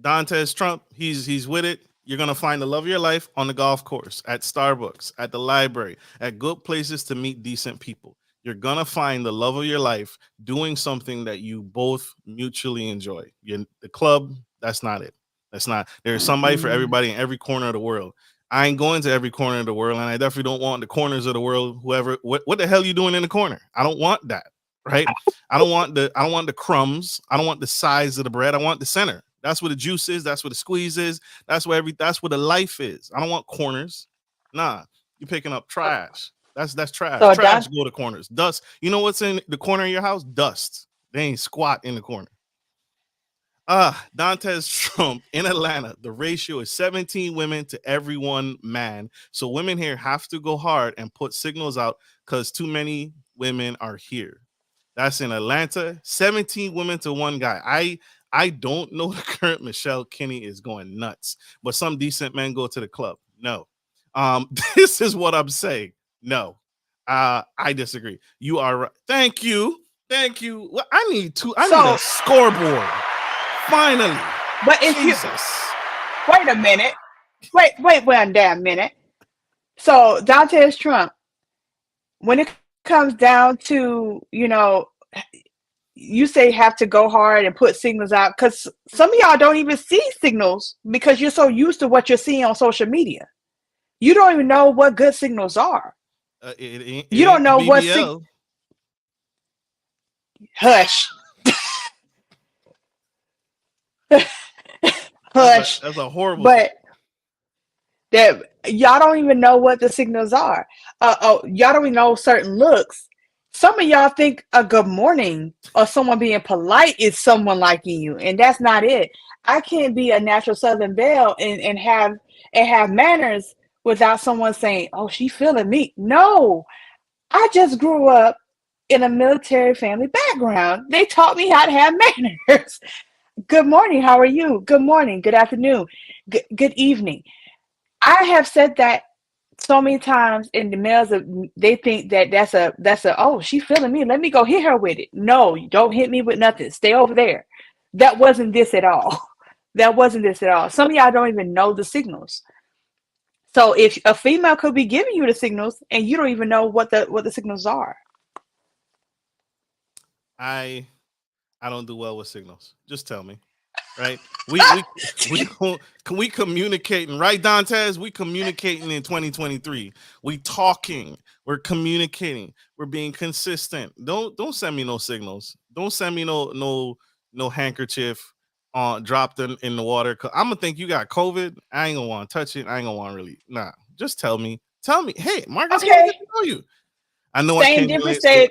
Dantes Trump, he's with it. You're gonna find the love of your life on the golf course, at Starbucks, at the library, at good places to meet decent people. You're gonna find the love of your life doing something that you both mutually enjoy. The club, that's not it. That's not. There's somebody for Mm-mm. everybody in every corner of the world. I ain't going to every corner of the world, and I definitely don't want the corners of the world. Whoever, what the hell you doing in the corner? I don't want that. Right? I don't want the crumbs. I don't want the size of the bread. I want the center. That's where the juice is. That's where the squeeze is. That's where the life is. I don't want corners. Nah, you're picking up trash. That's trash. So Trash Don go to corners. Dust. You know what's in the corner of your house? Dust. They ain't squat in the corner. Dantes Trump in Atlanta, the ratio is 17 women to every one man. So women here have to go hard and put signals out because too many women are here. That's in Atlanta, 17 women to one guy. I don't know the current Michelle Kinney is going nuts, but some decent men go to the club. No. This is what I'm saying. No. I disagree. You are right. Thank you. Thank you. Well, I need a so scoreboard. Finally. but if you Jesus. wait a minute. Wait one damn minute. So Dantes Trump, when it comes down to, you say have to go hard and put signals out because some of y'all don't even see signals because you're so used to what you're seeing on social media. You don't even know what good signals are. It You don't ain't the know BBL. hush. That's a Hush. that's a horrible thing. But that y'all don't even know what the signals are. Y'all don't even know certain looks. Some of y'all think a good morning or someone being polite is someone liking you, and that's not it. I can't be a natural Southern belle and have manners without someone saying, "Oh, she feeling me." No, I just grew up in a military family background. They taught me how to have manners. Good morning. How are you? Good morning. Good afternoon. Good evening. I have said that so many times in the males they think that that's a oh she feeling me, let me go hit her with it. No, you don't hit me with nothing, stay over there. That wasn't this at all. That wasn't this at all. Some of y'all don't even know the signals. So if a female could be giving you the signals and you don't even know what the signals are. I I don't do well with signals. Just tell me. Right? We communicating, right, Dantes? We communicating in 2023. We talking, we're communicating, we're being consistent. Don't send me no signals. Don't send me no handkerchief dropped in the water. I'm gonna think you got COVID. I ain't gonna want to touch it. I ain't gonna want to really just tell me. Tell me, hey, Marcus, I want to Okay, get to know you. I know I same can't difference relate. said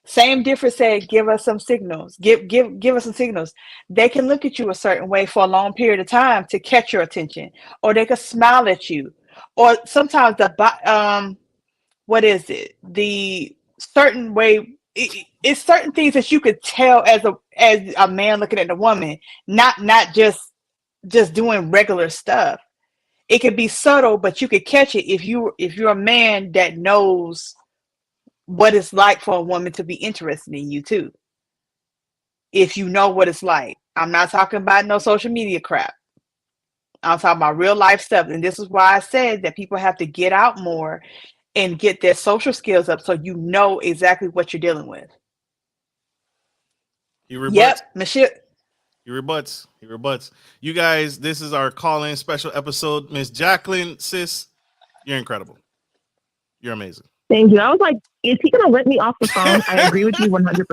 Same difference said, give us some signals. Give us some signals. They can look at you a certain way for a long period of time to catch your attention, or they could smile at you, or sometimes what is it? The certain way. It's certain things that you could tell as a man looking at a woman, not just doing regular stuff. It could be subtle, but you could catch it if you're a man that knows what it's like for a woman to be interested in you too. If you know what it's like. I'm not talking about no social media crap. I'm talking about real life stuff. And this is why I said that people have to get out more and get their social skills up so you know exactly what you're dealing with. He rebuts. Yep, Michelle. He rebuts. He rebuts. You guys, this is our call-in special episode. Miss Jacqueline, sis, you're incredible. You're amazing. Thank you. I was like, is he gonna let me off the phone? I agree with you 100%.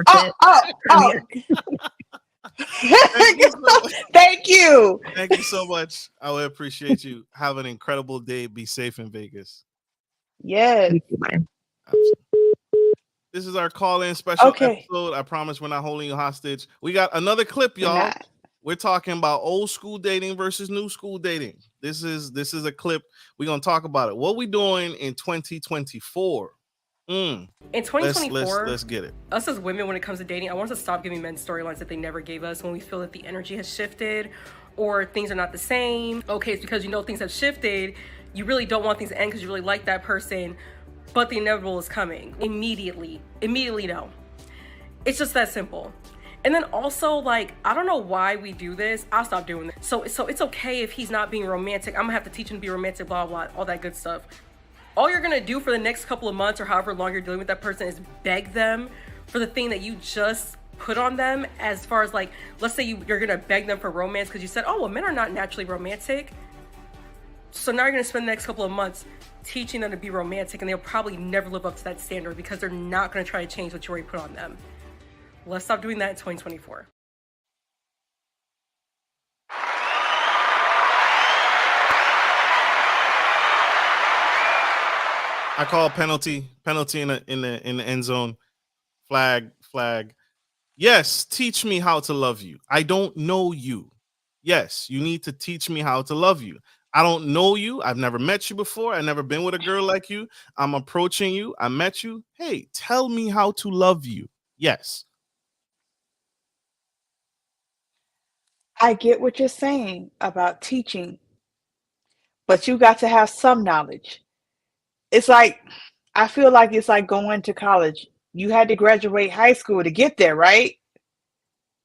Thank you so much. Thank you. Thank you so much. I would appreciate you. Have an incredible day. Be safe in Vegas. Yes. This is our call-in special Okay. episode. I promise we're not holding you hostage. We got another clip, y'all. We're talking about old school dating versus new school dating. This is a clip. We're gonna talk about it. What we doing in 2024? In 2024, let's get it. Us as women, when it comes to dating, I want us to stop giving men storylines that they never gave us when we feel that the energy has shifted or things are not the same. Okay, it's because you know things have shifted. You really don't want things to end because you really like that person, but the inevitable is coming immediately. Immediately, no. It's just that simple. And then also, like, I don't know why we do this. I'll stop doing this. So it's okay if he's not being romantic. I'm gonna have to teach him to be romantic, blah, blah, all that good stuff. All you're gonna do for the next couple of months or however long you're dealing with that person is beg them for the thing that you just put on them. As far as like, let's say you're gonna beg them for romance because you said, oh, well, men are not naturally romantic. So now you're gonna spend the next couple of months teaching them to be romantic, and they'll probably never live up to that standard because they're not gonna try to change what you already put on them. Let's stop doing that in 2024. I call penalty in the end zone. Flag. Yes, teach me how to love you. I don't know you. Yes, you need to teach me how to love you. I don't know you. I've never met you before. I've never been with a girl like you. I'm approaching you. I met you. Hey, tell me how to love you. Yes. I get what you're saying about teaching, but you got to have some knowledge. It's like, I feel like it's like going to college. You had to graduate high school to get there, right?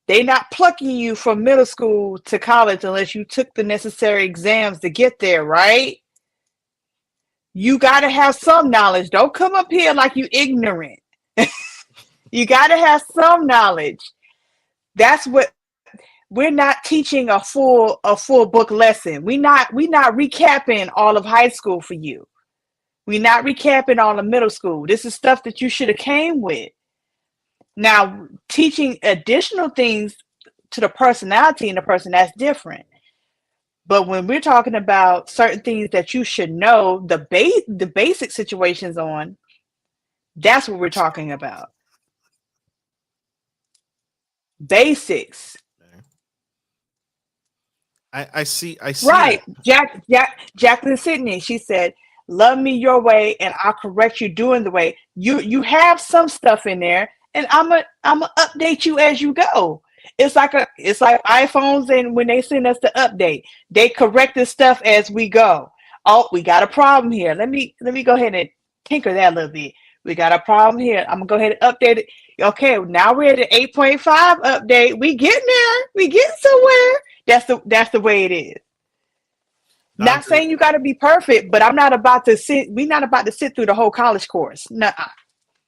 They're not plucking you from middle school to college unless you took the necessary exams to get there, right? You got to have some knowledge. Don't come up here like you ignorant. You got to have some knowledge. That's what we're not teaching a full book lesson. We're not recapping all of high school for you. We're not recapping all of middle school. This is stuff that you should have came with. Now, teaching additional things to the personality and the person, that's different. But when we're talking about certain things that you should know, the basic situations on, that's what we're talking about. Basics. I see. Right. Jacqueline Sidney, she said, love me your way and I'll correct you doing the way. You have some stuff in there and I'm gonna update you as you go. It's like iPhones, and when they send us the update, they correct the stuff as we go. Oh, we got a problem here. Let me go ahead and tinker that a little bit. We got a problem here. I'm gonna go ahead and update it. Okay, now we're at the 8.5 update. We getting there. We getting somewhere. That's the way it is. Not saying you got to be perfect, but we're not about to sit through the whole college course. Nuh-uh.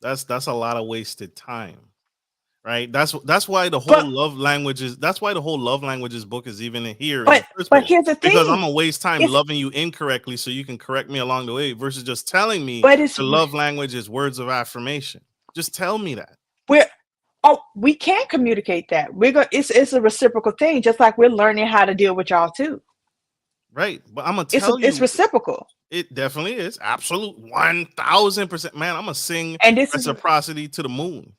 That's a lot of wasted time, right? That's why the whole love languages. That's why the whole love languages book is even here. But here's the thing: because I'm gonna waste time loving you incorrectly, so you can correct me along the way, versus just telling me the love language is words of affirmation. Just tell me that. We can't communicate that. It's a reciprocal thing, just like we're learning how to deal with y'all too. Right, but I'm gonna tell you, it's reciprocal. It definitely is. Absolute 1000%. Man, I'm gonna sing reciprocity to the moon.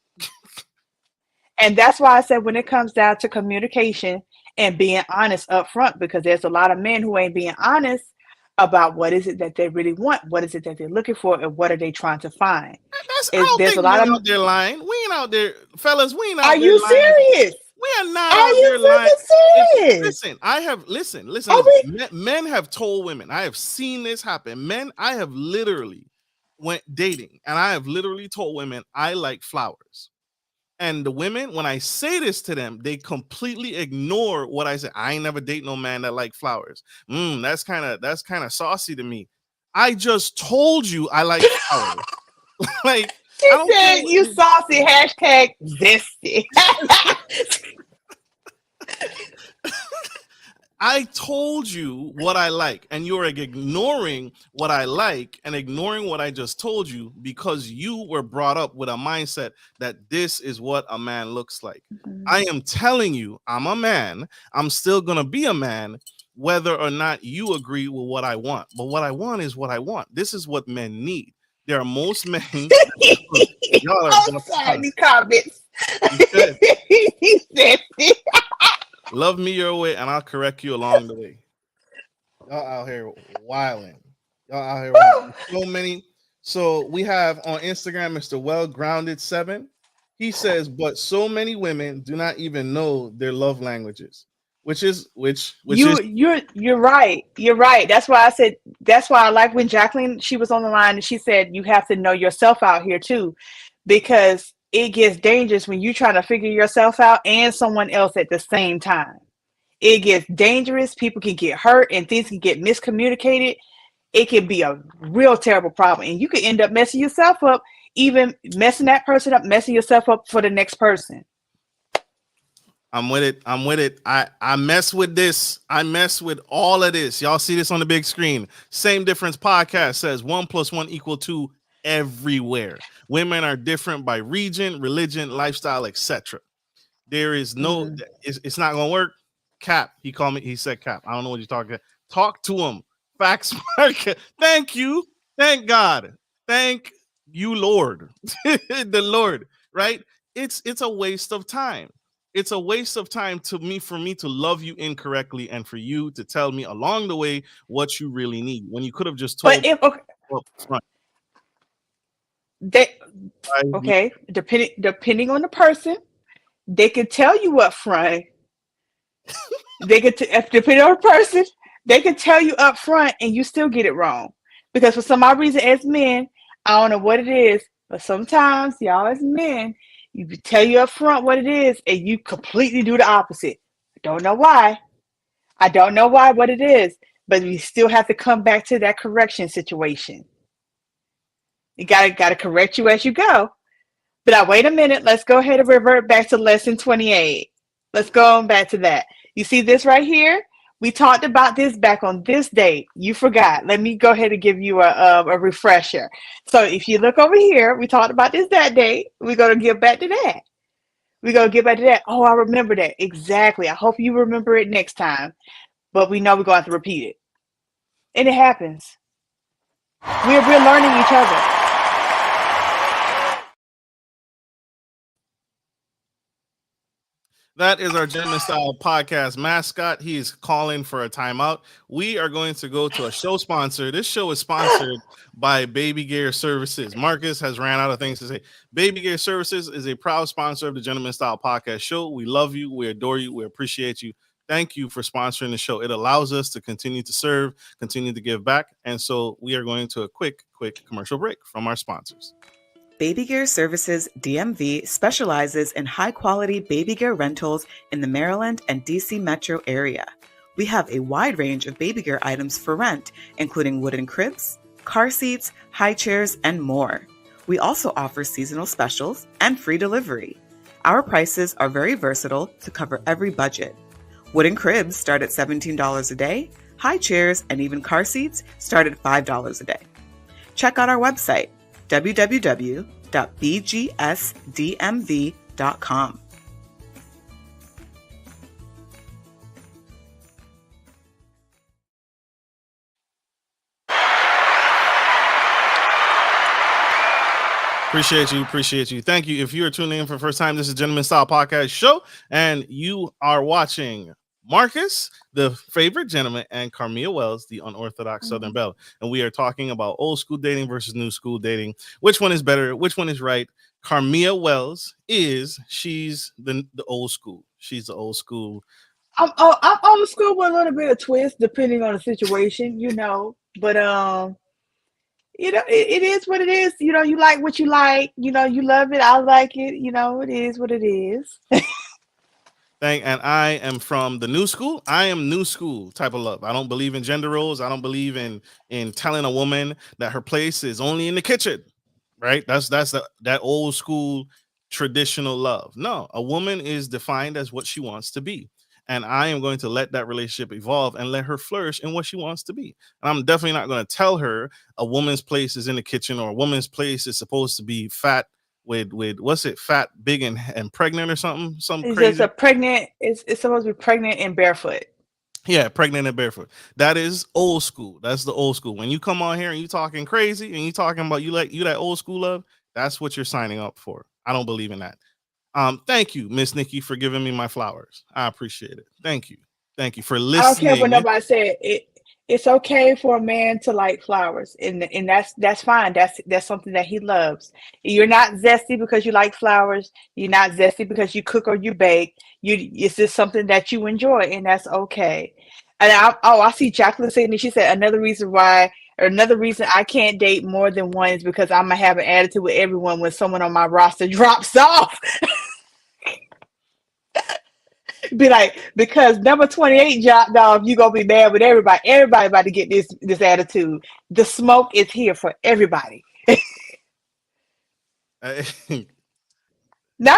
And that's why I said when it comes down to communication and being honest up front, because there's a lot of men who ain't being honest about what is it that they really want, what is it that they're looking for, and what are they trying to find. There's a lot of out there lying. We ain't out there, fellas. We ain't out there. Are you serious? We are not out there lying. Listen. Men have told women. I have seen this happen. Men, I have literally went dating, and I have literally told women I like flowers. And the women, when I say this to them, they completely ignore what I say. I ain't never date no man that like flowers. That's kind of saucy to me. I just told you I like flowers. Like, she said you saucy, #zesty. I told you what I like, and you're ignoring what I like and ignoring what I just told you because you were brought up with a mindset that this is what a man looks like. I am telling you, I'm a man. I'm still going to be a man, whether or not you agree with what I want. But what I want is what I want. This is what men need. There are most men. Y'all are I'm sorry, the comments. He said it. Love me your way, and I'll correct you along the way. Y'all out here wilding. Y'all out here wilding. So many. So we have on Instagram, Mr. Well Grounded 7. He says, but so many women do not even know their love languages, which is You're right. You're right. That's why I said. That's why I like when Jacqueline, she was on the line and she said you have to know yourself out here too, because it gets dangerous when you're trying to figure yourself out and someone else at the same time. It gets dangerous. People can get hurt and things can get miscommunicated. It can be a real terrible problem, and you could end up messing yourself up, even messing that person up, messing yourself up for the next person. I'm with it. I'm with it. I mess with this. I mess with all of this. Y'all see this on the big screen. Same Difference podcast says 1 + 1 = 2 everywhere. Women are different by region, religion, lifestyle, etc. There is no, it's not gonna work. Cap. He called me. He said Cap. I don't know what you're talking about. Talk to him. Facts. Thank you. Thank God. Thank you, Lord. The Lord. Right? It's a waste of time. It's a waste of time for me to love you incorrectly and for you to tell me along the way what you really need when you could have just told me up front. Depending on the person, they could tell you up front. Depending on the person, they could tell you up front and you still get it wrong. Because for some odd reason, as men, I don't know what it is, but sometimes y'all as men, you tell you up front what it is and you completely do the opposite. I don't know why. What it is, but we still have to come back to that correction situation. You gotta correct you as you go. But now wait a minute, let's go ahead and revert back to lesson 28. Let's go on back to that. You see this right here? We talked about this back on this date. You forgot. Let me go ahead and give you a refresher. So if you look over here, we talked about this that day. We're going to get back to that. Oh, I remember that. Exactly. I hope you remember it next time. But we know we're going to have to repeat it. And it happens. We're learning each other. That is our Gentleman Style podcast mascot. He is calling for a timeout. We are going to go to a show sponsor. This show is sponsored by Baby Gear Services. Marcus has ran out of things to say. Baby Gear Services is a proud sponsor of the Gentleman Style podcast show. We love you. We adore you. We appreciate you. Thank you for sponsoring the show. It allows us to continue to serve, continue to give back. And so we are going to a quick commercial break from our sponsors. Baby Gear Services DMV specializes in high-quality baby gear rentals in the Maryland and DC metro area. We have a wide range of baby gear items for rent, including wooden cribs, car seats, high chairs, and more. We also offer seasonal specials and free delivery. Our prices are very versatile to cover every budget. Wooden cribs start at $17 a day, high chairs and even car seats start at $5 a day. Check out our website, www.bgsdmv.com. Appreciate you. Thank you. If you are tuning in for the first time, this is Gentleman Style Podcast Show, and you are watching Marcus, the favorite gentleman, and Karmiea Wells, the unorthodox Southern Belle. And we are talking about old school dating versus new school dating. Which one is better? Which one is right? Karmiea Wells she's the old school. She's the old school. I'm old school with a little bit of twist depending on the situation, But it is what it is. You like what you like. You love it. I like it. It is what it is. And I am from the new school. I am new school type of love. I don't believe in gender roles. I don't believe in telling a woman that her place is only in the kitchen, right? That's that old school traditional love. No, a woman is defined as what she wants to be. and I am going to let that relationship evolve and let her flourish in what she wants to be. And I'm definitely not going to tell her a woman's place is in the kitchen, or a woman's place is supposed to be fat with what's it, fat, big, and pregnant or something It's just crazy. a pregnant. It's supposed to be pregnant and barefoot. Yeah, pregnant and barefoot. That is old school. That's the old school. When you come on here and you talking crazy and you talking about you that old school love, that's what you're signing up for. I don't believe in that. Thank you, Miss Nikki, for giving me my flowers. I appreciate it. Thank you. Thank you for I don't care what listening. nobody said. It's okay for a man to like flowers, and that's fine. That's something that he loves. You're not zesty because you like flowers. You're not zesty because you cook or you bake. It's just something that you enjoy, and that's okay. And I see Jacqueline saying, she said another reason I can't date more than one is because I'm gonna have an attitude with everyone when someone on my roster drops off. Be like, because number 28 dropped off, you gonna be mad with everybody. Everybody about to get this attitude. The smoke is here for everybody. Not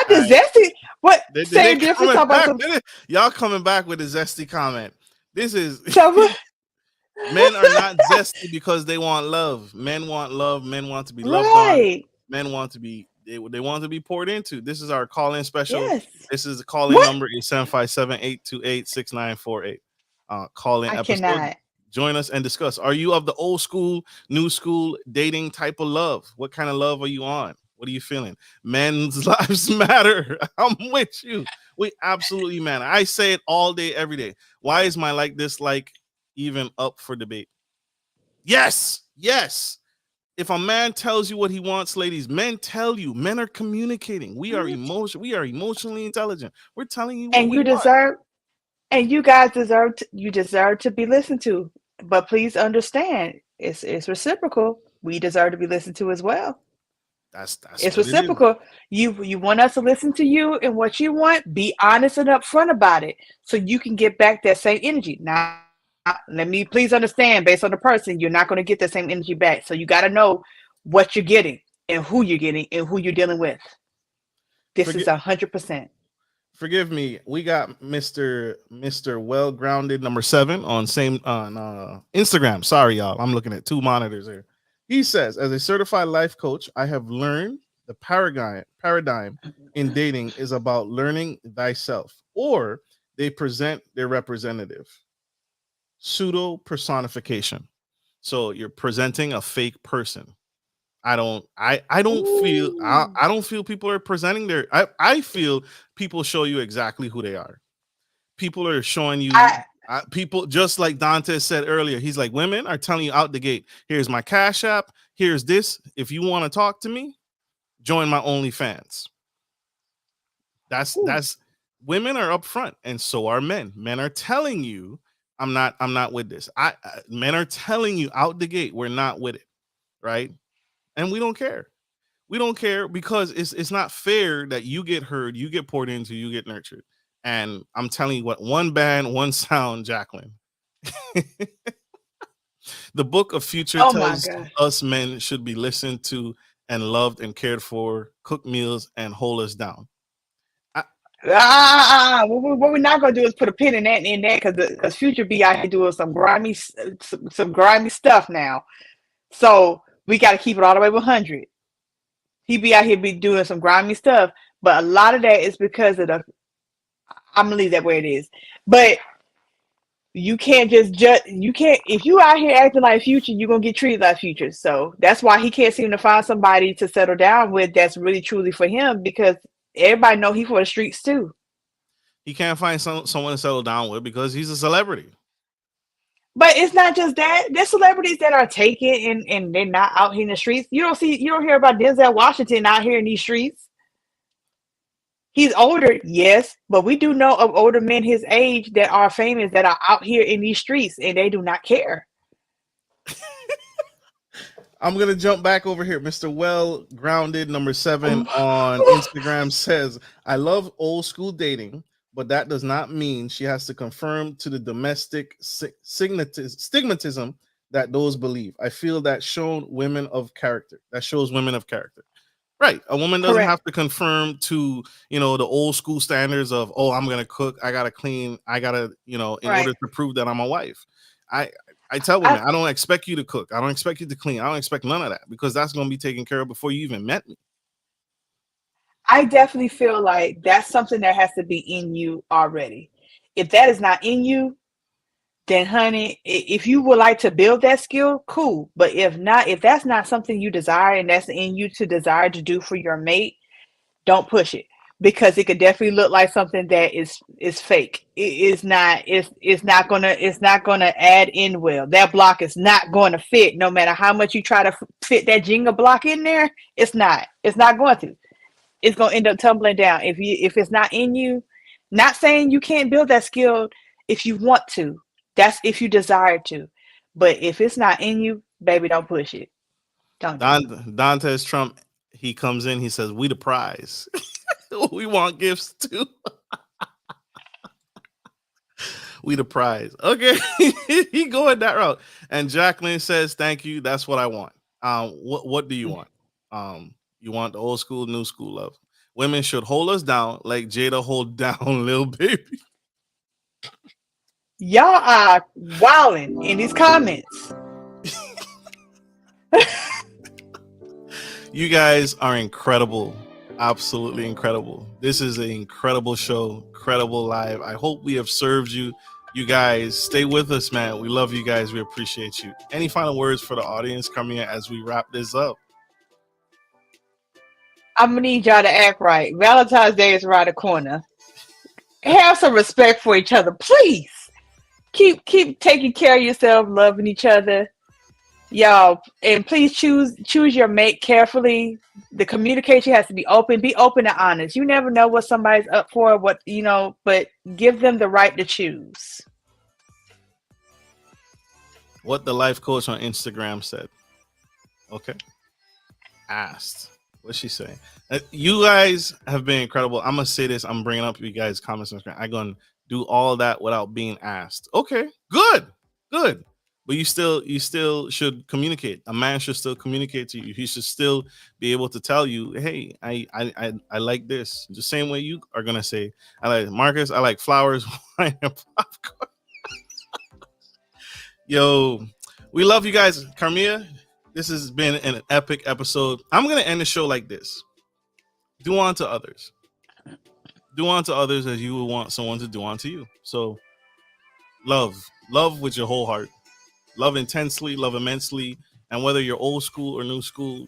the zesty. What They same difference coming about back some with it. Y'all coming back with a zesty comment. This is some men are not zesty because they want love. Men want love. Men want to be loved on. right. Men want to be they want to be poured into. This is our call-in special. Yes. This is the call-in What? number is 757-828-6948. Call-in I episode. cannot. Join us and discuss. Are you of the old school, new school dating type of love? What kind of love are you on? What are you feeling? Men's lives matter. I'm with you. We absolutely matter. I say it all day, every day. Why is my like dislike even up for debate? Yes. If a man tells you what he wants, ladies, men tell you. Men are communicating. We are emotionally intelligent. We're telling you what And we you want. deserve, and you guys deserve to be listened to. But please understand, it's reciprocal. We deserve to be listened to as well. That's It's what it is. reciprocal. You want us to listen to you and what you want. Be honest and upfront about it, so you can get back that same energy. Now, let me please understand. Based on the person, you're not going to get the same energy back. So you got to know what you're getting and who you're getting and who you're dealing with. This is 100%. Forgive me. We got Mr. Well Grounded number 7 on Instagram. Sorry, y'all. I'm looking at two monitors here. He says, as a certified life coach, I have learned the paradigm in dating is about learning thyself, or they present their representative. Pseudo personification. So you're presenting a fake person. I don't feel people are presenting I feel people show you exactly who they are. People are showing you people, just like Dante said earlier. He's like, women are telling you out the gate, here's my Cash App, here's this. If you want to talk to me, join my OnlyFans. That's women are upfront, and so are men. Men are telling you, I'm not with this. Men are telling you out the gate, we're not with it, right? And we don't care. We don't care because it's not fair that you get heard, you get poured into, you get nurtured. And I'm telling you what, one band, one sound, Jacqueline. The book of future Oh my tells God. us men should be listened to and loved and cared for, cook meals and hold us down. What we're not gonna do is put a pin in that because Future be out here doing some grimy stuff now. So we got to keep it all the way 100. He be out here be doing some grimy stuff, but a lot of that is because of I'm gonna leave that where it is. But you can't just judge. You can't, if you out here acting like Future, you're gonna get treated like Future. So that's why he can't seem to find somebody to settle down with that's really truly for him, because everybody know he for the streets too. He can't find someone to settle down with because he's a celebrity. But it's not just that. There's celebrities that are taken and they're not out here in the streets. You don't hear about Denzel Washington out here in these streets. He's older, yes, but we do know of older men his age that are famous that are out here in these streets and they do not care. I'm gonna jump back over here. Mr. Well Grounded number 7 on Instagram says, I love old school dating, but that does not mean she has to conform to the domestic stigmatism that those believe. I feel that shows women of character. Right. A woman doesn't Correct. have to conform to, the old school standards of, oh, I'm going to cook, I got to clean, I got to, in order Right. to prove that I'm a wife. I tell I women, I don't expect you to cook. I don't expect you to clean. I don't expect none of that because that's going to be taken care of before you even met me. I definitely feel like that's something that has to be in you already. If that is not in you, then honey, if you would like to build that skill, cool. But if not, if that's not something you desire and that's in you to desire to do for your mate, don't push it because it could definitely look like something that is fake. It's not gonna add in well. That block is not going to fit no matter how much you try to fit that Jenga block in there. It's not going to. It's going to end up tumbling down if it's not in you. Not saying you can't build that skill if you want to. That's if you desire to. But if it's not in you, baby, don't push it. Don't do it. Dantes Trump, he comes in, he says, we the prize. We want gifts too. We the prize. Okay. He going that route. And Jacqueline says, thank you. That's what I want. What do you want? You want the old school, new school love. Women should hold us down like Jada hold down Lil Baby. Y'all are wilding in these comments. You guys are incredible. Absolutely incredible. This is an incredible show, incredible live. I hope we have served you. You guys, stay with us, man. We love you guys. We appreciate you. Any final words for the audience, Karmiea, as we wrap this up? I'm gonna need y'all to act right. Valentine's Day is around the corner. Have some respect for each other, please. Keep taking care of yourself, loving each other, y'all, and please choose your mate carefully. The communication has to be open. Be open and honest. You never know what somebody's up for. But give them the right to choose. What the life coach on Instagram said. Okay. Asked. What's she saying? You guys have been incredible. I'm gonna say this. I'm bringing up you guys' comments on screen. I'm gonna do all that without being asked. Okay, good. But you still should communicate. A man should still communicate to you. He should still be able to tell you, hey, I like this. The same way you are gonna say, I like Marcus, I like flowers, wine, and popcorn. Yo, we love you guys. Karmiea, this has been an epic episode. I'm gonna end the show like this. Do unto others. Do unto others as you would want someone to do unto you. So love with your whole heart. Love intensely, love immensely. And whether you're old school or new school,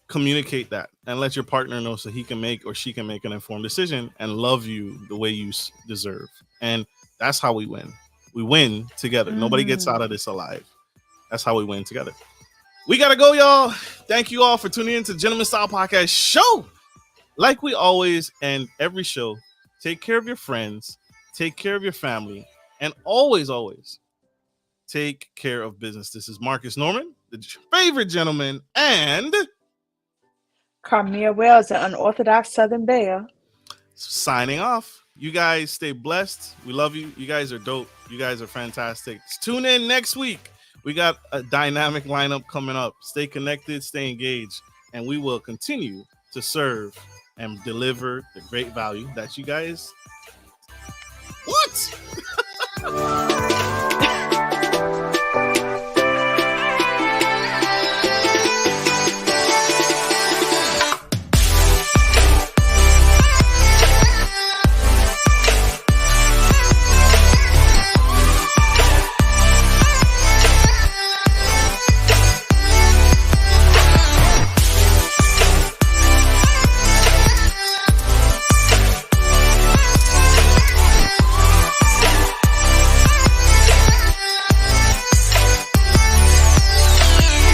communicate that and let your partner know so he can make or she can make an informed decision and love you the way you deserve. And that's how we win. We win together. Nobody gets out of this alive. That's how we win together. We got to go, y'all. Thank you all for tuning in to the Gentleman Style Podcast show. Like we always end every show, take care of your friends, take care of your family, and always take care of business. This is Marcus Norman, the favorite gentleman, and Karmiea Wells, the unorthodox Southern Belle. Signing off. You guys stay blessed. We love you. You guys are dope. You guys are fantastic. Tune in next week. We got a dynamic lineup coming up. Stay connected, stay engaged, and we will continue to serve and deliver the great value that you guys want.